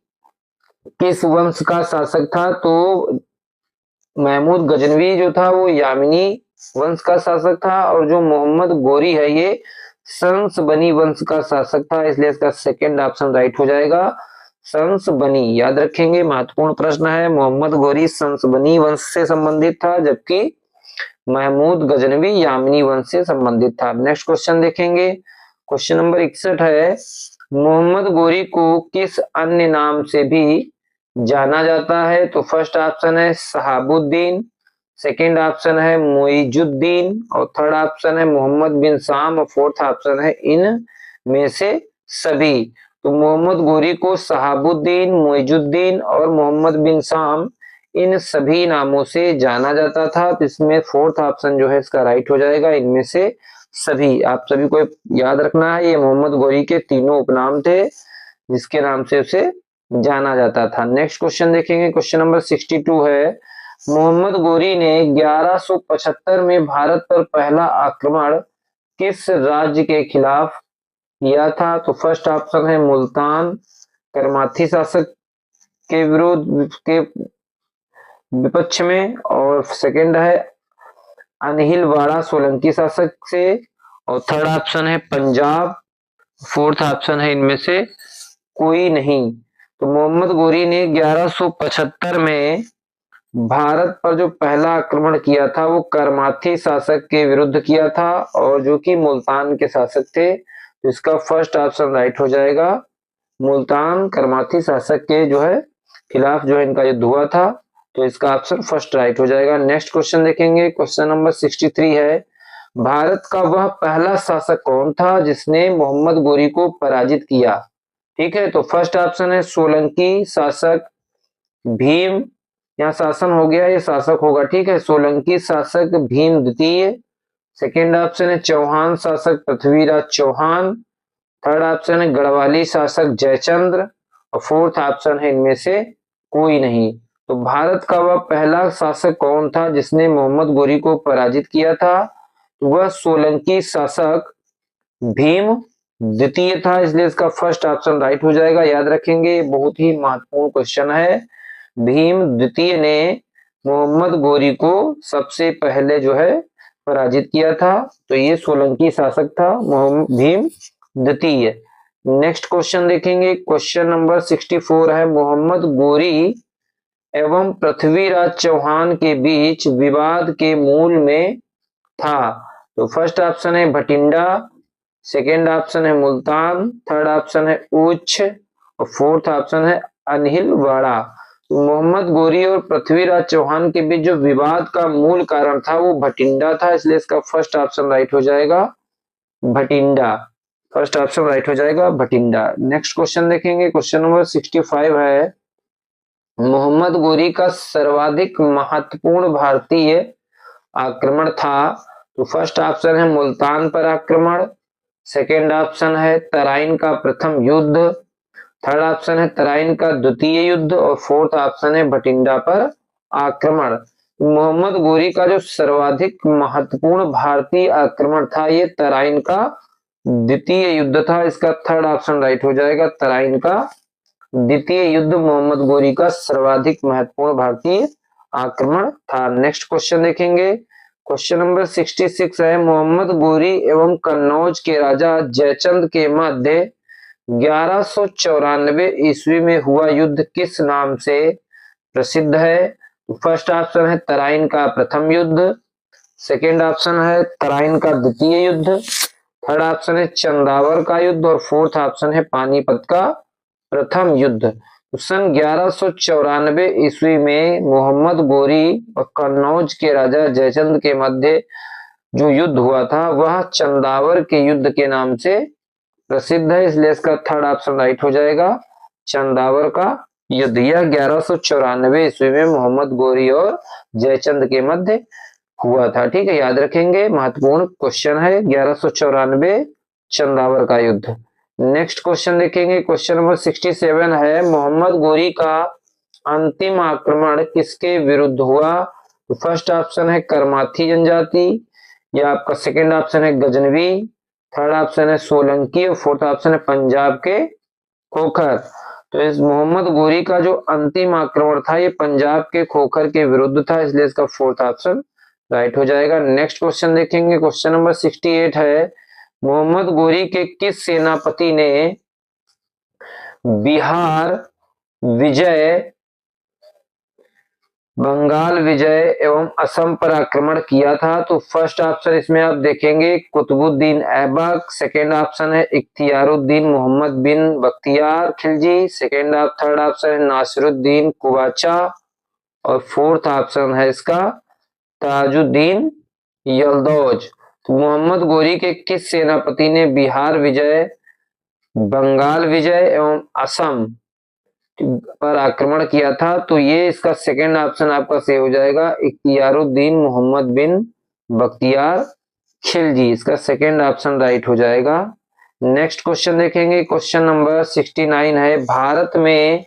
किस वंश का शासक था? तो महमूद गजनवी जो था वो यामिनी वंश का शासक था, और जो मोहम्मद गोरी है ये संसबनी वंश का शासक था, इसलिए इसका सेकंड ऑप्शन राइट हो जाएगा, संसबनी। याद रखेंगे, महत्वपूर्ण प्रश्न है। मोहम्मद गोरी संसबनी वंश से संबंधित था, जबकि महमूद गजनवी यामिनी वंश से संबंधित था। नेक्स्ट क्वेश्चन देखेंगे, क्वेश्चन नंबर 61 है, मोहम्मद गोरी को किस अन्य नाम से भी जाना जाता है? तो फर्स्ट ऑप्शन है शहाबुद्दीन, सेकंड ऑप्शन है मुइजुद्दीन, और थर्ड ऑप्शन है मोहम्मद बिन साम, और फोर्थ ऑप्शन है इन में से सभी। तो मोहम्मद गोरी को शहाबुद्दीन, मुइजुद्दीन और मोहम्मद बिन साम इन सभी नामों से जाना जाता था, तो इसमें फोर्थ ऑप्शन जो है इसका राइट हो जाएगा, इनमें से सभी। आप सभी को याद रखना है, ये मोहम्मद गोरी के तीनों उपनाम थे जिसके नाम से उसे जाना जाता था। नेक्स्ट क्वेश्चन देखेंगे, क्वेश्चन नंबर 62 है, मोहम्मद गोरी ने 1175 में भारत पर पहला आक्रमण किस राज्य के खिलाफ किया था? तो फर्स्ट ऑप्शन है मुल्तान करमाथी शासक के विरोध के विपक्ष में, और सेकंड है अनहिलवाड़ा सोलंकी शासक से, और थर्ड ऑप्शन है पंजाब, फोर्थ ऑप्शन है इनमें से कोई नहीं। तो मोहम्मद गोरी ने 1175 में भारत पर जो पहला आक्रमण किया था वो करमाथी शासक के विरुद्ध किया था, और जो कि मुल्तान के शासक थे, तो इसका फर्स्ट ऑप्शन राइट हो जाएगा, मुल्तान करमाथी शासक के जो है खिलाफ जो है इनका युद्ध हुआ था, तो इसका ऑप्शन फर्स्ट राइट हो जाएगा। नेक्स्ट क्वेश्चन देखेंगे, क्वेश्चन नंबर 63 है, भारत का वह पहला शासक कौन था जिसने मोहम्मद गोरी को पराजित किया? ठीक है, तो फर्स्ट ऑप्शन है सोलंकी शासक भीम, यहाँ शासन हो गया, ये शासक होगा। ठीक है, सोलंकी शासक भीम द्वितीय, सेकेंड ऑप्शन है चौहान शासक पृथ्वीराज चौहान, थर्ड ऑप्शन है गढ़वाली शासक जयचंद्र, और फोर्थ ऑप्शन है इनमें से कोई नहीं। तो भारत का वह पहला शासक कौन था जिसने मोहम्मद गोरी को पराजित किया था? वह सोलंकी शासक भीम द्वितीय था, इसलिए इसका फर्स्ट ऑप्शन राइट हो जाएगा। याद रखेंगे, बहुत ही महत्वपूर्ण क्वेश्चन है। भीम द्वितीय ने मोहम्मद गोरी को सबसे पहले जो है पराजित किया था, तो ये सोलंकी शासक था भीम द्वितीय। नेक्स्ट क्वेश्चन देखेंगे, क्वेश्चन नंबर 64 है, मोहम्मद गोरी एवं पृथ्वीराज चौहान के बीच विवाद के मूल में था? तो फर्स्ट ऑप्शन है भटिंडा, सेकेंड ऑप्शन है मुल्तान, थर्ड ऑप्शन है उच्छ, और फोर्थ ऑप्शन है अनहिलवाड़ा। तो मोहम्मद गोरी और पृथ्वीराज चौहान के बीच जो विवाद का मूल कारण था वो भटिंडा था, इसलिए इसका फर्स्ट ऑप्शन राइट हो जाएगा भटिंडा, फर्स्ट ऑप्शन राइट हो जाएगा भटिंडा। नेक्स्ट क्वेश्चन देखेंगे, क्वेश्चन नंबर 65 है, मोहम्मद गोरी का सर्वाधिक महत्वपूर्ण भारतीय आक्रमण था? तो फर्स्ट ऑप्शन है मुल्तान पर आक्रमण, सेकेंड ऑप्शन है तराइन का प्रथम युद्ध, थर्ड ऑप्शन है तराइन का द्वितीय युद्ध और फोर्थ ऑप्शन है भटिंडा पर आक्रमण। मोहम्मद गोरी का जो सर्वाधिक महत्वपूर्ण भारतीय आक्रमण था ये तराइन का द्वितीय युद्ध था। इसका थर्ड ऑप्शन राइट हो जाएगा, तराइन का द्वितीय युद्ध मोहम्मद गोरी का सर्वाधिक महत्वपूर्ण भारतीय आक्रमण था। नेक्स्ट क्वेश्चन देखेंगे, क्वेश्चन नंबर 66 है, मोहम्मद गोरी एवं कन्नौज के राजा जयचंद के मध्य 1194 ईस्वी में हुआ युद्ध किस नाम से प्रसिद्ध है? फर्स्ट ऑप्शन है तराइन का प्रथम युद्ध, सेकेंड ऑप्शन है तराइन का द्वितीय युद्ध, थर्ड ऑप्शन है चंदावर का युद्ध और फोर्थ ऑप्शन है पानीपत का प्रथम युद्ध। तो सन 1194 ईस्वी में मोहम्मद गोरी और कन्नौज के राजा जयचंद के मध्य जो युद्ध हुआ था वह चंदावर के युद्ध के नाम से प्रसिद्ध है, इसलिए इसका थर्ड ऑप्शन राइट हो जाएगा, चंदावर का युद्ध। यह 1194 ईस्वी में मोहम्मद गोरी और जयचंद के मध्य हुआ था। ठीक है, याद रखेंगे, महत्वपूर्ण क्वेश्चन है 1194 चंदावर का युद्ध। नेक्स्ट क्वेश्चन देखेंगे, क्वेश्चन नंबर 67 है, मोहम्मद गोरी का अंतिम आक्रमण किसके विरुद्ध हुआ? तो फर्स्ट ऑप्शन है करमाथी जनजाति, या आपका सेकेंड ऑप्शन है गजनवी, थर्ड ऑप्शन है सोलंकी और फोर्थ ऑप्शन है पंजाब के खोखर। तो इस मोहम्मद गोरी का जो अंतिम आक्रमण था ये पंजाब के खोखर के विरुद्ध था, इसलिए इसका फोर्थ ऑप्शन राइट हो जाएगा। नेक्स्ट क्वेश्चन देखेंगे, क्वेश्चन नंबर 68 है, मोहम्मद गोरी के किस सेनापति ने बिहार विजय, बंगाल विजय एवं असम पर आक्रमण किया था? तो फर्स्ट ऑप्शन इसमें आप देखेंगे कुतुबुद्दीन ऐबक, सेकेंड ऑप्शन है Ikhtiyaruddin Mohammad bin Bakhtiyar Khilji, second third option है नासिरुद्दीन कुवाचा और फोर्थ ऑप्शन है इसका ताजुद्दीन यलदौज। तो मोहम्मद गोरी के किस सेनापति ने बिहार विजय, बंगाल विजय एवं असम पर आक्रमण किया था? तो ये इसका सेकेंड ऑप्शन आपका सही हो जाएगा, इख्तियारुद्दीन मोहम्मद बिन बख्तियार खिलजी, इसका सेकेंड ऑप्शन राइट हो जाएगा। नेक्स्ट क्वेश्चन देखेंगे, क्वेश्चन नंबर 69 है, भारत में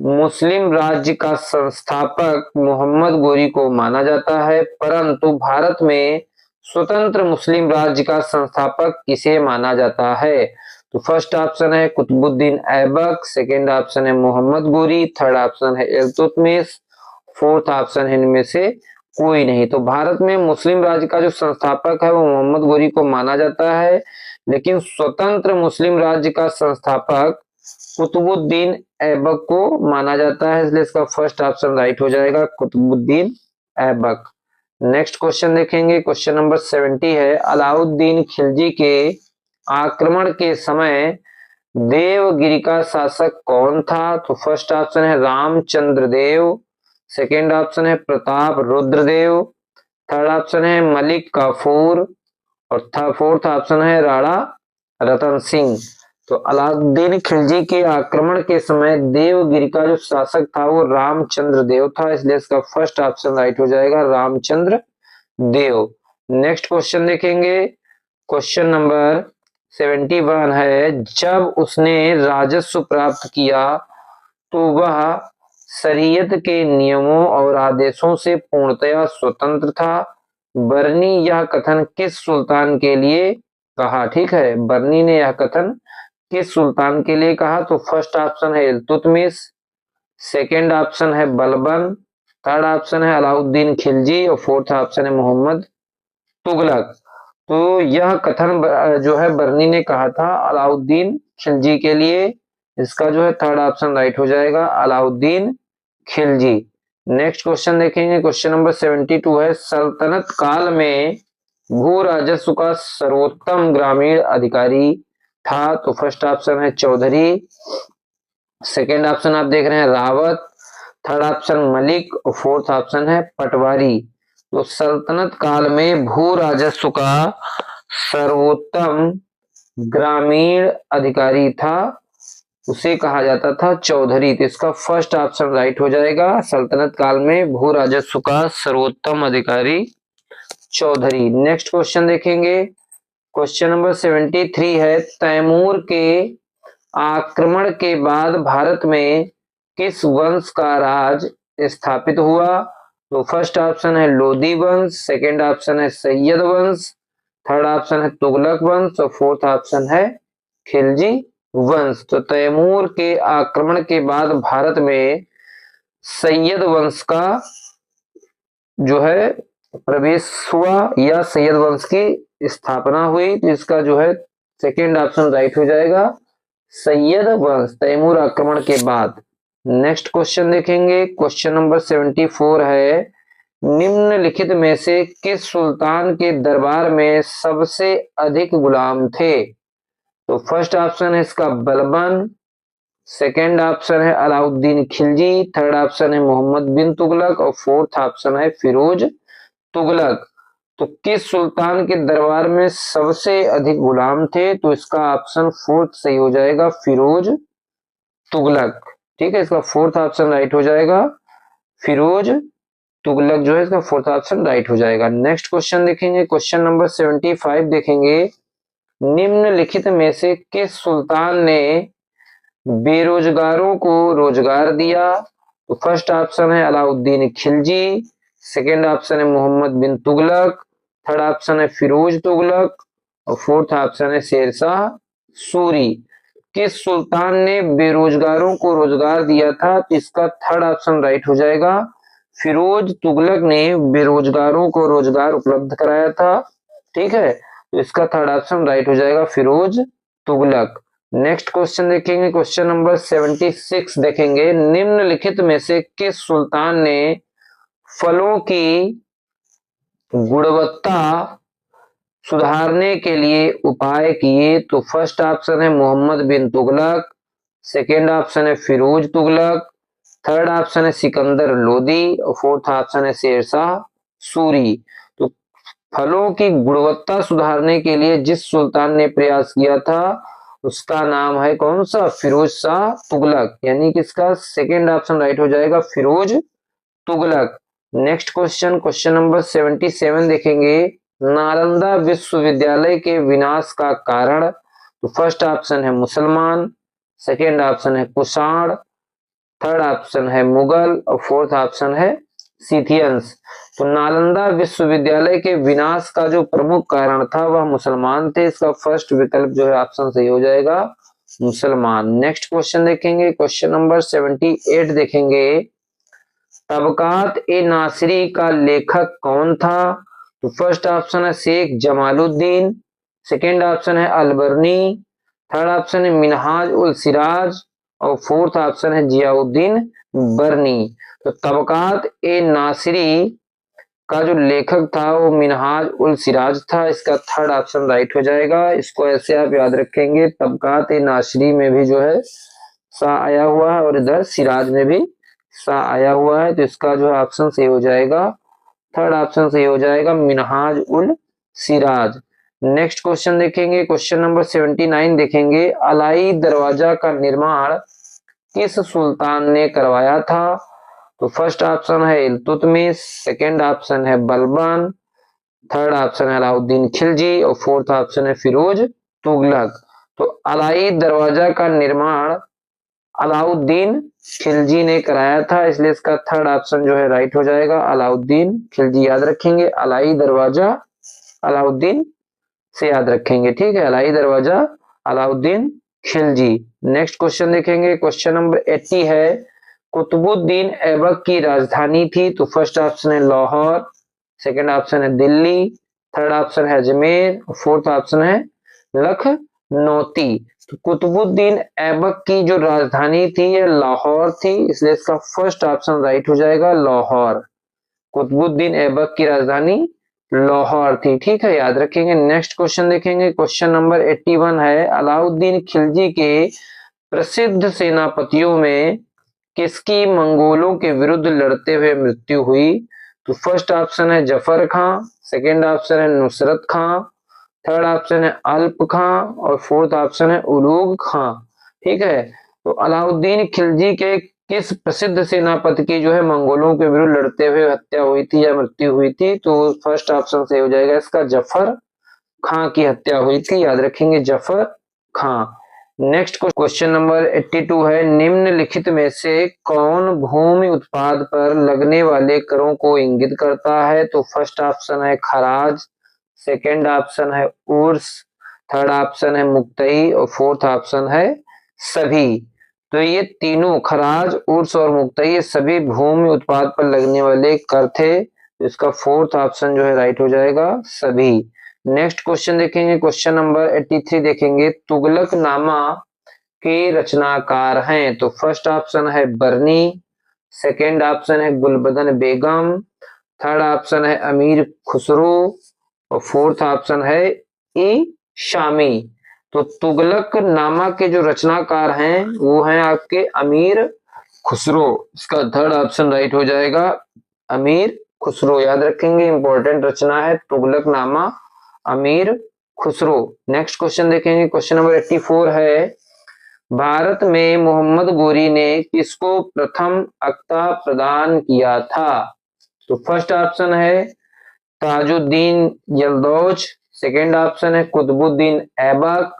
मुस्लिम राज्य का संस्थापक मोहम्मद गोरी को माना जाता है, परंतु भारत में स्वतंत्र मुस्लिम राज्य का संस्थापक किसे माना जाता है? तो फर्स्ट ऑप्शन है कुतुबुद्दीन ऐबक, सेकेंड ऑप्शन है मोहम्मद गोरी, थर्ड ऑप्शन है इल्तुतमिश, फोर्थ ऑप्शन है इनमें से कोई नहीं। तो भारत में मुस्लिम राज्य का जो संस्थापक है वो मोहम्मद गोरी को माना जाता है, लेकिन स्वतंत्र मुस्लिम राज्य का संस्थापक कुतुबुद्दीन ऐबक को माना जाता है, इसलिए इसका फर्स्ट ऑप्शन राइट हो जाएगा, कुतुबुद्दीन ऐबक। नेक्स्ट क्वेश्चन देखेंगे, क्वेश्चन नंबर 70 है, अलाउद्दीन खिलजी के आक्रमण के समय देवगिरी का शासक कौन था? तो फर्स्ट ऑप्शन है रामचंद्र देव, सेकेंड ऑप्शन है प्रताप रुद्रदेव, थर्ड ऑप्शन है मलिक काफूर और फोर्थ ऑप्शन है राणा रतन सिंह। तो अलाउद्दीन खिलजी के आक्रमण के समय देवगिरी का जो शासक था वो रामचंद्र देव था, इसलिए इसका फर्स्ट ऑप्शन राइट हो जाएगा, रामचंद्र देव। नेक्स्ट क्वेश्चन देखेंगे, क्वेश्चन नंबर 71 है, जब उसने राजस्व प्राप्त किया तो वह शरीयत के नियमों और आदेशों से पूर्णतया स्वतंत्र था। बर्नी यह कथन किस सुल्तान के लिए कहा? ठीक है, बर्नी ने यह कथन किस सुल्तान के लिए कहा? तो फर्स्ट ऑप्शन है इल्तुतमिश, सेकेंड ऑप्शन है बलबन, थर्ड ऑप्शन है अलाउद्दीन खिलजी और फोर्थ ऑप्शन है मोहम्मद तुगलक। तो यह कथन जो है बर्नी ने कहा था अलाउद्दीन खिलजी के लिए, इसका जो है थर्ड ऑप्शन राइट हो जाएगा, अलाउद्दीन खिलजी। नेक्स्ट क्वेश्चन देखेंगे, क्वेश्चन नंबर 72 है, सल्तनत काल में भू राजस्व का सर्वोत्तम ग्रामीण अधिकारी था? तो फर्स्ट ऑप्शन है चौधरी, सेकेंड ऑप्शन आप देख रहे हैं रावत, थर्ड ऑप्शन मलिक और फोर्थ ऑप्शन है पटवारी। तो सल्तनत काल में भू राजस्व का सर्वोत्तम ग्रामीण अधिकारी था उसे कहा जाता था चौधरी। तो इसका फर्स्ट ऑप्शन राइट हो जाएगा। सल्तनत काल में भू राजस्व का सर्वोत्तम अधिकारी चौधरी। नेक्स्ट क्वेश्चन देखेंगे। क्वेश्चन नंबर 73 है, तैमूर के आक्रमण के बाद भारत में किस वंश का राज स्थापित हुआ? तो फर्स्ट ऑप्शन है लोदी वंश, सेकंड ऑप्शन है सैयद वंश, थर्ड ऑप्शन है तुगलक वंश और फोर्थ ऑप्शन है खिलजी वंश। तो तैमूर के आक्रमण के बाद भारत में सैयद वंश का जो है प्रवेश हुआ या सैयद वंश की स्थापना हुई। तो इसका जो है सेकेंड ऑप्शन राइट हो जाएगा, सैयद वंश, तैमूर आक्रमण के बाद। नेक्स्ट क्वेश्चन देखेंगे। क्वेश्चन नंबर 74 है, निम्नलिखित में से किस सुल्तान के दरबार में सबसे अधिक गुलाम थे? तो फर्स्ट ऑप्शन है इसका बलबन, सेकेंड ऑप्शन है अलाउद्दीन खिलजी, थर्ड ऑप्शन है मोहम्मद बिन तुगलक और फोर्थ ऑप्शन है फिरोज तुगलक। तो किस सुल्तान के दरबार में सबसे अधिक गुलाम थे? तो इसका ऑप्शन फोर्थ सही हो जाएगा, फिरोज तुगलक। ठीक है, इसका फोर्थ ऑप्शन राइट हो जाएगा, फिरोज तुगलक जो है इसका फोर्थ ऑप्शन राइट हो जाएगा। नेक्स्ट क्वेश्चन देखेंगे। क्वेश्चन नंबर 75 देखेंगे, निम्नलिखित में से किस सुल्तान ने बेरोजगारों को रोजगार दिया? तो फर्स्ट ऑप्शन है अलाउद्दीन खिलजी, सेकेंड ऑप्शन है मोहम्मद बिन तुगलक, थर्ड ऑप्शन है फिरोज तुगलक और फोर्थ ऑप्शन है शेरशाह सूरी। किस सुल्तान ने बेरोजगारों को रोजगार दिया था? तो इसका थर्ड ऑप्शन राइट हो जाएगा, फिरोज तुगलक ने बेरोजगारों को रोजगार उपलब्ध कराया था। ठीक है, तो इसका थर्ड ऑप्शन राइट हो जाएगा, फिरोज तुगलक। नेक्स्ट क्वेश्चन देखेंगे। क्वेश्चन नंबर 76 देखेंगे, निम्नलिखित में से किस सुल्तान ने फलों की गुणवत्ता सुधारने के लिए उपाय किए? तो फर्स्ट ऑप्शन है मोहम्मद बिन तुगलक, सेकेंड ऑप्शन है फिरोज तुगलक, थर्ड ऑप्शन है सिकंदर लोदी और फोर्थ ऑप्शन है शेरशाह सूरी। तो फलों की गुणवत्ता सुधारने के लिए जिस सुल्तान ने प्रयास किया था उसका नाम है कौन सा? फिरोज शाह तुगलक, यानी कि इसका सेकेंड ऑप्शन राइट हो जाएगा, Firoz Tughlaq. Next question, question number 77 देखेंगे, नालंदा विश्वविद्यालय के विनाश का कारण? तो फर्स्ट ऑप्शन है मुसलमान, सेकेंड ऑप्शन है कुषाण, थर्ड ऑप्शन है मुगल और फोर्थ ऑप्शन है सीथियंस। तो नालंदा विश्वविद्यालय के विनाश का जो प्रमुख कारण था वह मुसलमान थे। इसका फर्स्ट विकल्प जो है ऑप्शन सही हो जाएगा, मुसलमान। नेक्स्ट क्वेश्चन देखेंगे। क्वेश्चन नंबर 78 देखेंगे, तबकात ए नासिरी का लेखक कौन था? तो फर्स्ट ऑप्शन है शेख जमालुद्दीन, सेकेंड ऑप्शन है अलबरनी, थर्ड ऑप्शन है मिनहाज उल सिराज और फोर्थ ऑप्शन है जियाउद्दीन बरनी। तो तबकात ए नासिरी का जो लेखक था वो मिनहाज उल सिराज था। इसका थर्ड ऑप्शन राइट हो जाएगा। इसको ऐसे आप याद रखेंगे, तबकात ए नासिरी में भी जो है सा आया हुआ है और इधर सिराज में भी सा आया हुआ है। तो इसका जो ऑप्शन सही हो जाएगा, थर्ड ऑप्शन सही हो जाएगा, मिनहाज उल सिराज। नेक्स्ट क्वेश्चन देखेंगे। क्वेश्चन नंबर 79 देखेंगे, अलाई दरवाजा का निर्माण किस सुल्तान ने करवाया था? तो फर्स्ट ऑप्शन है इल्तुतमिश, सेकेंड ऑप्शन है बलबन, थर्ड ऑप्शन है अलाउद्दीन खिलजी और फोर्थ ऑप्शन है फिरोज तुगलक। तो अलाई दरवाजा का निर्माण अलाउद्दीन खिलजी ने कराया था, इसलिए इसका थर्ड ऑप्शन जो है राइट हो जाएगा, अलाउद्दीन खिलजी। याद रखेंगे, अलाई दरवाजा अलाउद्दीन से याद रखेंगे। ठीक है, अलाई दरवाजा अलाउद्दीन खिलजी। नेक्स्ट क्वेश्चन देखेंगे। क्वेश्चन नंबर 80 है, कुतुबुद्दीन ऐबक की राजधानी थी? तो फर्स्ट ऑप्शन है लाहौर, सेकंड ऑप्शन है दिल्ली, थर्ड ऑप्शन है अजमेर, फोर्थ ऑप्शन है लखनौती। तो कुतुबुद्दीन ऐबक की जो राजधानी थी ये लाहौर थी, इसलिए इसका फर्स्ट ऑप्शन राइट हो जाएगा, लाहौर। कुतुबुद्दीन ऐबक की राजधानी लाहौर थी। ठीक है, याद रखेंगे। नेक्स्ट क्वेश्चन देखेंगे। क्वेश्चन नंबर 81 है, अलाउद्दीन खिलजी के प्रसिद्ध सेनापतियों में किसकी मंगोलों के विरुद्ध लड़ते हुए मृत्यु हुई? तो फर्स्ट ऑप्शन है जफर खां, सेकेंड ऑप्शन है नुसरत खां, थर्ड ऑप्शन है अल्प खां और फोर्थ ऑप्शन है उलूग खां। ठीक है, तो अलाउद्दीन खिलजी के किस प्रसिद्ध सेनापति की जो है मंगोलों के विरुद्ध लड़ते हुए हत्या हुई थी या मृत्यु हुई थी? तो फर्स्ट ऑप्शन सही हो जाएगा इसका, जफर खां की हत्या हुई थी, याद रखेंगे जफर खां। नेक्स्ट क्वेश्चन नंबर 82 है, निम्नलिखित में से कौन भूमि उत्पाद पर लगने वाले करों को इंगित करता है? तो फर्स्ट ऑप्शन है खराज, सेकंड ऑप्शन है उर्स, थर्ड ऑप्शन है मुक्तई और फोर्थ ऑप्शन है सभी। तो ये तीनों खराज, उर्स और मुक्तई ये सभी भूमि उत्पाद पर लगने वाले कर थे। तो इसका फोर्थ ऑप्शन जो है राइट हो जाएगा सभी। नेक्स्ट क्वेश्चन देखेंगे, क्वेश्चन नंबर 83 देखेंगे, तुगलकनामा के रचनाकार हैं? तो फर्स्ट ऑप्शन है बरनी, सेकंड ऑप्शन है गुलबदन बेगम, थर्ड ऑप्शन है अमीर खुसरो और फोर्थ ऑप्शन है ई शामी। तो तुगलकनामा के जो रचनाकार हैं वो हैं आपके अमीर खुसरो, इसका थर्ड ऑप्शन राइट हो जाएगा अमीर खुसरो, याद रखेंगे इंपॉर्टेंट रचना है तुगलकनामा अमीर खुसरो। नेक्स्ट क्वेश्चन देखेंगे, क्वेश्चन नंबर 84 है, भारत में मोहम्मद गोरी ने किसको प्रथम अक्ता प्रदान किया था? तो फर्स्ट ऑप्शन है ताजुद्दीन यल्दौज, सेकंड ऑप्शन है कुतुबुद्दीन ऐबक,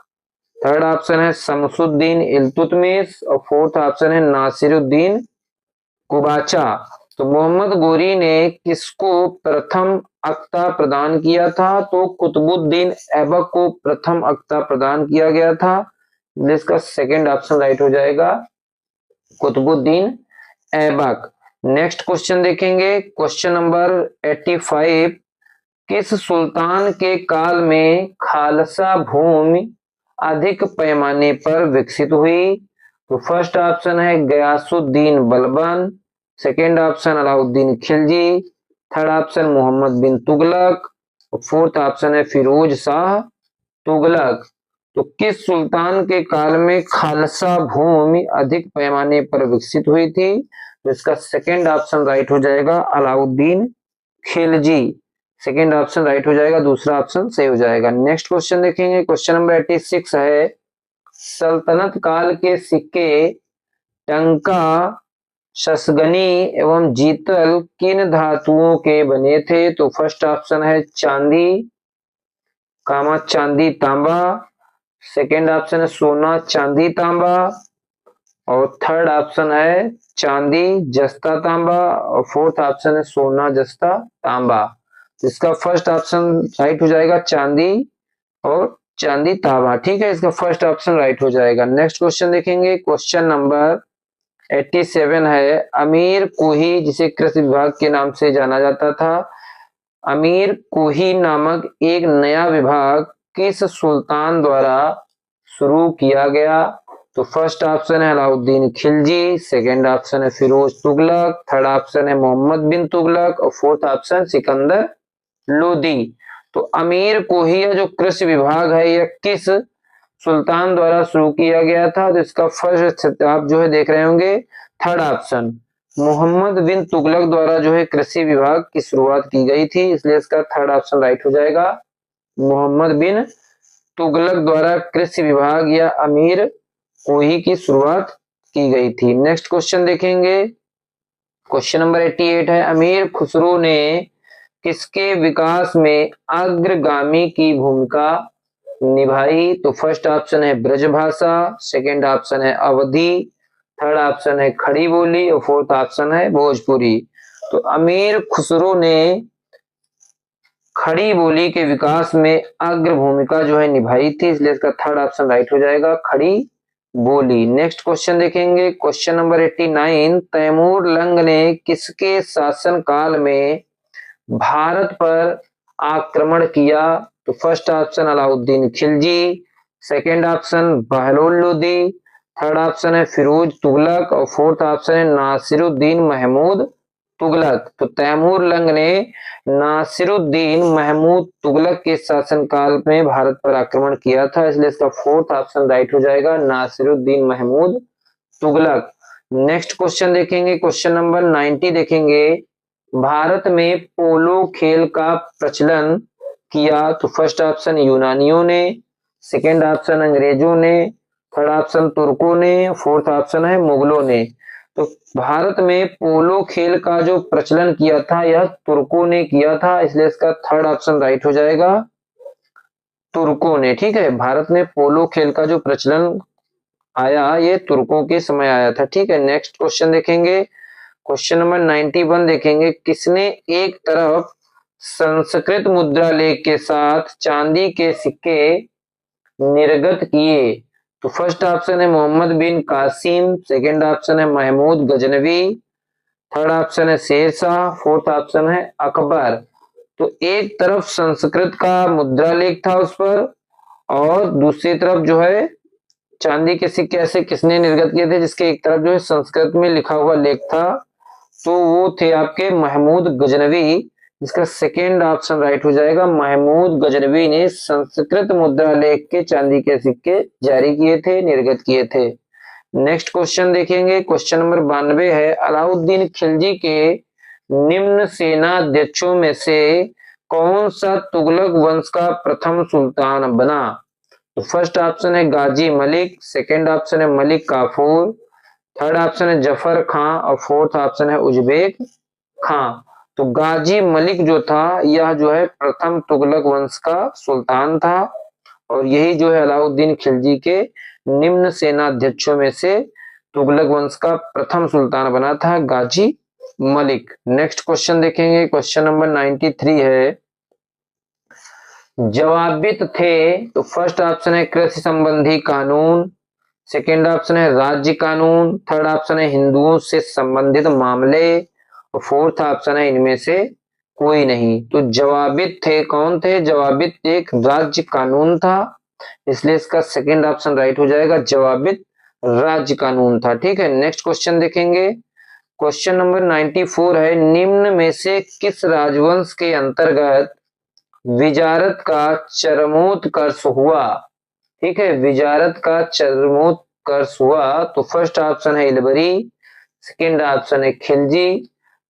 थर्ड ऑप्शन है शमसुद्दीन इल्तुतमिश और फोर्थ ऑप्शन है नासिरुद्दीन कुबाचा। तो मोहम्मद गोरी ने किसको प्रथम अक्ता प्रदान किया था? तो कुतुबुद्दीन ऐबक को प्रथम अक्ता प्रदान किया गया था, जिसका सेकंड ऑप्शन राइट हो जाएगा कुतुबुद्दीन ऐबक। नेक्स्ट क्वेश्चन देखेंगे, क्वेश्चन नंबर 85, किस सुल्तान के काल में खालसा भूमि अधिक पैमाने पर विकसित हुई? तो फर्स्ट ऑप्शन है Ghiyasuddin Balban, second option Alauddin Khilji, third option Mohammad bin Tughlaq और फोर्थ ऑप्शन है फिरोज शाह तुगलक। तो किस सुल्तान के काल में खालसा भूमि अधिक पैमाने पर विकसित हुई थी? तो इसका सेकेंड ऑप्शन राइट हो जाएगा Alauddin Khilji, second option right हो जाएगा, दूसरा ऑप्शन सही हो जाएगा। नेक्स्ट क्वेश्चन देखेंगे, क्वेश्चन नंबर 86 है, सल्तनत काल के सिक्के टंका, शसगनी एवं जीतल किन धातुओं के बने थे? तो फर्स्ट ऑप्शन है चांदी, कामा चांदी तांबा, सेकेंड ऑप्शन है सोना चांदी तांबा और थर्ड ऑप्शन है चांदी जस्ता तांबा और फोर्थ ऑप्शन है सोना जस्ता तांबा। इसका फर्स्ट ऑप्शन राइट हो जाएगा चांदी और चांदी तांबा, ठीक है, इसका फर्स्ट ऑप्शन राइट हो जाएगा। नेक्स्ट क्वेश्चन देखेंगे, क्वेश्चन नंबर 87 है, अमीर कोही जिसे कृषि विभाग के नाम से जाना जाता था, अमीर कोही नामक एक नया विभाग किस सुल्तान द्वारा शुरू किया गया? तो फर्स्ट ऑप्शन है अलाउद्दीन खिलजी, सेकंड ऑप्शन है फिरोज तुगलक, थर्ड ऑप्शन है मोहम्मद बिन तुगलक और फोर्थ ऑप्शन सिकंदर लोदी। तो अमीर कोहिया जो कृषि विभाग है यह किस सुल्तान द्वारा शुरू किया गया था? तो इसका फर्स्ट आप जो है देख रहे होंगे थर्ड ऑप्शन मोहम्मद बिन तुगलक द्वारा जो है कृषि विभाग की शुरुआत की गई थी, इसलिए इसका थर्ड ऑप्शन राइट हो जाएगा मोहम्मद बिन तुगलक द्वारा कृषि विभाग या अमीर कोही की शुरुआत की गई थी। नेक्स्ट क्वेश्चन देखेंगे, क्वेश्चन नंबर 88 है, अमीर खुसरो ने किसके विकास में अग्रगामी की भूमिका निभाई? तो फर्स्ट ऑप्शन है ब्रजभाषा, सेकंड ऑप्शन है अवधी, थर्ड ऑप्शन है खड़ी बोली और फोर्थ ऑप्शन है भोजपुरी। तो अमीर खुसरो ने खड़ी बोली के विकास में अग्र भूमिका जो है निभाई थी, इसलिए इसका थर्ड ऑप्शन राइट हो जाएगा खड़ी बोली। नेक्स्ट क्वेश्चन देखेंगे, क्वेश्चन नंबर 89, तैमूर लंग ने किसके शासन काल में भारत पर आक्रमण किया? तो first option Alauddin Khilji, second option Bahlol Lodi, third option है फिरोज तुगलक और फोर्थ ऑप्शन है नासिरुद्दीन महमूद तुगलक। तो तैमूर लंग ने नासिरुद्दीन महमूद तुगलक के शासनकाल में भारत पर आक्रमण किया था, इसलिए इसका फोर्थ ऑप्शन राइट हो जाएगा नासिरुद्दीन महमूद तुगलक। नेक्स्ट क्वेश्चन देखेंगे, क्वेश्चन नंबर 90 देखेंगे, भारत में पोलो खेल का प्रचलन किया? तो फर्स्ट ऑप्शन यूनानियों ने, सेकंड ऑप्शन अंग्रेजों ने, थर्ड ऑप्शन तुर्कों ने, फोर्थ ऑप्शन है मुगलों ने। तो भारत में पोलो खेल का जो प्रचलन किया था यह तुर्कों ने किया था, इसलिए इसका थर्ड ऑप्शन राइट हो जाएगा तुर्कों ने। ठीक है, भारत में पोलो खेल का जो प्रचलन आया ये तुर्कों के समय आया था। ठीक है, नेक्स्ट क्वेश्चन देखेंगे, क्वेश्चन नंबर 91 देखेंगे, किसने एक तरफ संस्कृत मुद्रा लेख के साथ चांदी के सिक्के निर्गत किए? तो फर्स्ट ऑप्शन है मोहम्मद बिन कासिम, सेकंड ऑप्शन है महमूद गजनवी, थर्ड ऑप्शन है शेरशाह, फोर्थ ऑप्शन है अकबर। तो एक तरफ संस्कृत का मुद्रा लेख था उस पर, और दूसरी तरफ जो है चांदी के सिक्के ऐसे किसने निर्गत किए थे जिसके एक तरफ जो है संस्कृत में लिखा हुआ लेख था? तो वो थे आपके महमूद गजनवी, जिसका सेकेंड ऑप्शन राइट हो जाएगा। महमूद गजनवी ने संस्कृत मुद्रा लेख के चांदी के सिक्के जारी किए थे, निर्गत किए थे। नेक्स्ट क्वेश्चन देखेंगे, क्वेश्चन नंबर 92 है, अलाउद्दीन खिलजी के निम्न सेनाध्यक्षों में से कौन सा तुगलक वंश का प्रथम सुल्तान बना? तो फर्स्ट ऑप्शन है गाजी मलिक, सेकंड ऑप्शन है मलिक काफूर, थर्ड ऑप्शन है जफर खां और फोर्थ ऑप्शन है उज्बेक खां। तो गाजी मलिक जो था यह जो है प्रथम तुगलक वंश का सुल्तान था, और यही जो है अलाउद्दीन खिलजी के निम्न सेनाध्यक्षों में से तुगलक वंश का प्रथम सुल्तान बना था गाजी मलिक। नेक्स्ट क्वेश्चन देखेंगे, क्वेश्चन नंबर 93 है, जवाबित थे? तो फर्स्ट ऑप्शन है कृषि संबंधी कानून, सेकेंड ऑप्शन है राज्य कानून, थर्ड ऑप्शन है हिंदुओं से संबंधित मामले, और फोर्थ ऑप्शन है इनमें से कोई नहीं। तो जवाबित थे कौन थे? जवाबित एक राज्य कानून था, इसलिए इसका सेकेंड ऑप्शन राइट हो जाएगा, जवाबित राज्य कानून था। ठीक है, नेक्स्ट क्वेश्चन देखेंगे, क्वेश्चन नंबर 94 है, निम्न में से किस राजवंश के अंतर्गत विजारत का चरमोत्कर्ष हुआ? ठीक है, विजारत का चरमोत्कर्ष हुआ। तो फर्स्ट ऑप्शन है इलबरी, सेकंड ऑप्शन है खिलजी,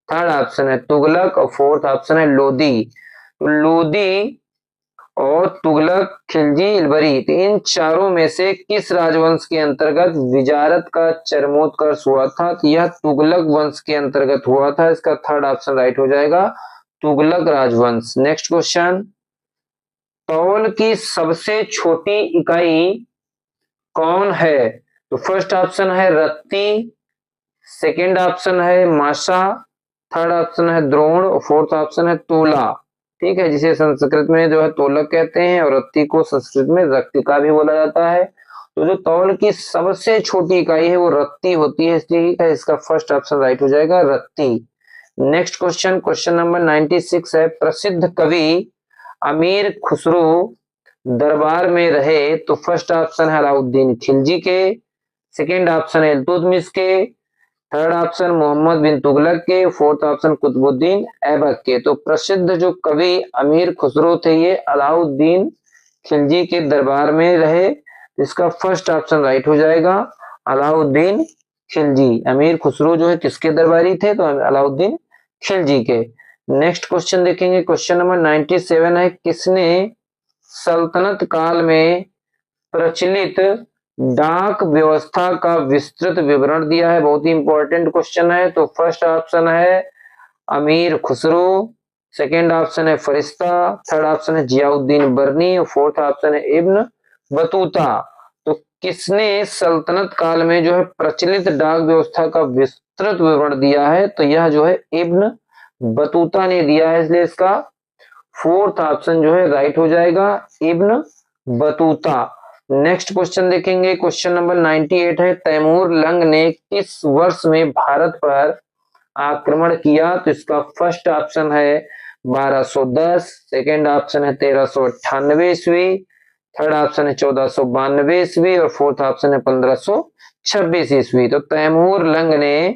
थर्ड ऑप्शन है तुगलक और फोर्थ ऑप्शन है लोदी। तो लोदी और तुगलक, खिलजी, इलबरी, तो इन चारों में से किस राजवंश के अंतर्गत विजारत का चरमोत्कर्ष हुआ था? तो यह तुगलक वंश के अंतर्गत हुआ था, इसका थर्ड ऑप्शन राइट हो जाएगा तुगलक राजवंश। नेक्स्ट क्वेश्चन, तौल की सबसे छोटी इकाई कौन है? तो फर्स्ट ऑप्शन है रत्ती, सेकंड ऑप्शन है माशा, थर्ड ऑप्शन है द्रोण और फोर्थ ऑप्शन है तोला। ठीक है, जिसे संस्कृत में जो है तोलक कहते हैं और रत्ती को संस्कृत में रक्तिका भी बोला जाता है। तो जो तौल की सबसे छोटी इकाई है वो रत्ती होती है, इसलिए इसका फर्स्ट ऑप्शन राइट हो जाएगा रत्ती। नेक्स्ट क्वेश्चन, क्वेश्चन नंबर 96 है, प्रसिद्ध कवि अमीर खुसरो दरबार में रहे? तो फर्स्ट ऑप्शन है अलाउद्दीन खिलजी के, सेकंड ऑप्शन है इल्तुतमिश के, थर्ड ऑप्शन मोहम्मद बिन तुगलक के, फोर्थ ऑप्शन कुतुबुद्दीन ऐबक के। तो प्रसिद्ध जो कवि अमीर खुसरो थे ये अलाउद्दीन खिलजी के दरबार में रहे, इसका फर्स्ट ऑप्शन राइट हो जाएगा अलाउद्दीन खिलजी। अमीर खुसरो जो है किसके दरबारी थे? तो अलाउद्दीन खिलजी के। नेक्स्ट क्वेश्चन देखेंगे, क्वेश्चन नंबर 97 है, किसने सल्तनत काल में प्रचलित डाक व्यवस्था का विस्तृत विवरण दिया है? बहुत ही इंपॉर्टेंट क्वेश्चन है। तो फर्स्ट ऑप्शन है अमीर खुसरो, सेकंड ऑप्शन है फरिश्ता, थर्ड ऑप्शन है जियाउद्दीन बर्नी और फोर्थ ऑप्शन है इब्न बतूता। तो किसने सल्तनत काल में जो है प्रचलित डाक व्यवस्था का विस्तृत विवरण दिया है? तो यह जो है इब्न बतूता ने दिया है, इसलिए इसका फोर्थ ऑप्शन जो है राइट हो जाएगा इब्न बतूता। नेक्स्ट क्वेश्चन देखेंगे, क्वेश्चन नंबर 98 है, तैमूर लंग ने किस वर्ष में भारत पर आक्रमण किया? तो इसका फर्स्ट ऑप्शन है 1210, सेकंड ऑप्शन है 1398 ईस्वी, थर्ड ऑप्शन है 1492 ईस्वी और फोर्थ ऑप्शन है 1526 ईस्वी। तो तैमूर लंग ने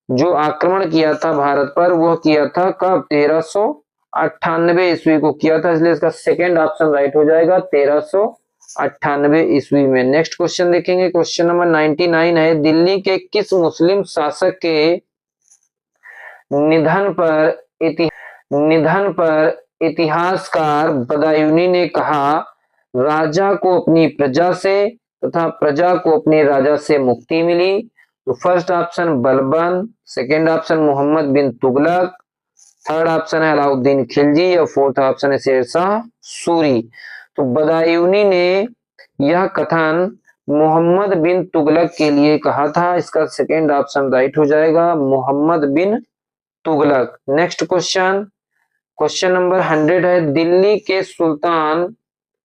जो आक्रमण किया था भारत पर वह किया था कब? 1398 ईस्वी को किया था, इसलिए इसका सेकंड ऑप्शन राइट हो जाएगा 1398 ईस्वी में। नेक्स्ट क्वेश्चन देखेंगे, क्वेश्चन नंबर 99 है, दिल्ली के किस मुस्लिम शासक के निधन पर इतिहासकार बदायूनी ने कहा, राजा को अपनी प्रजा से तथा प्रजा को अपने राजा से मुक्ति मिली। तो first option Balban, second option Mohammad bin Tughlaq, third option है अलाउद्दीन खिलजी और फोर्थ ऑप्शन है शेरशाह सूरी। तो बदायूनी ने यह कथन मोहम्मद बिन तुगलक के लिए कहा था। इसका सेकंड ऑप्शन राइट हो जाएगा, Mohammad bin Tughlaq. Next question, question number 100 है, दिल्ली के सुल्तान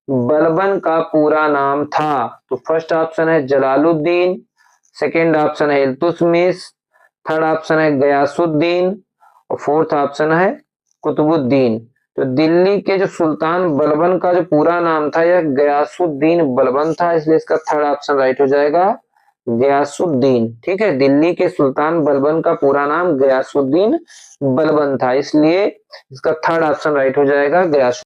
बलबन का पूरा नाम था। तो फर्स्ट ऑप्शन है जलालुद्दीन, सेकंड ऑप्शन है इल्तुतमिश, थर्ड ऑप्शन है गयासुद्दीन और फोर्थ ऑप्शन है कुतुबुद्दीन। तो दिल्ली के जो सुल्तान बलबन का जो पूरा नाम था यह गयासुद्दीन बलबन था, इसलिए इसका थर्ड ऑप्शन राइट हो जाएगा गयासुद्दीन। ठीक है, दिल्ली के सुल्तान बलबन का पूरा नाम गयासुद्दीन बलबन था, इसलिए इसका थर्ड ऑप्शन राइट हो जाएगा गयासुद्दीन।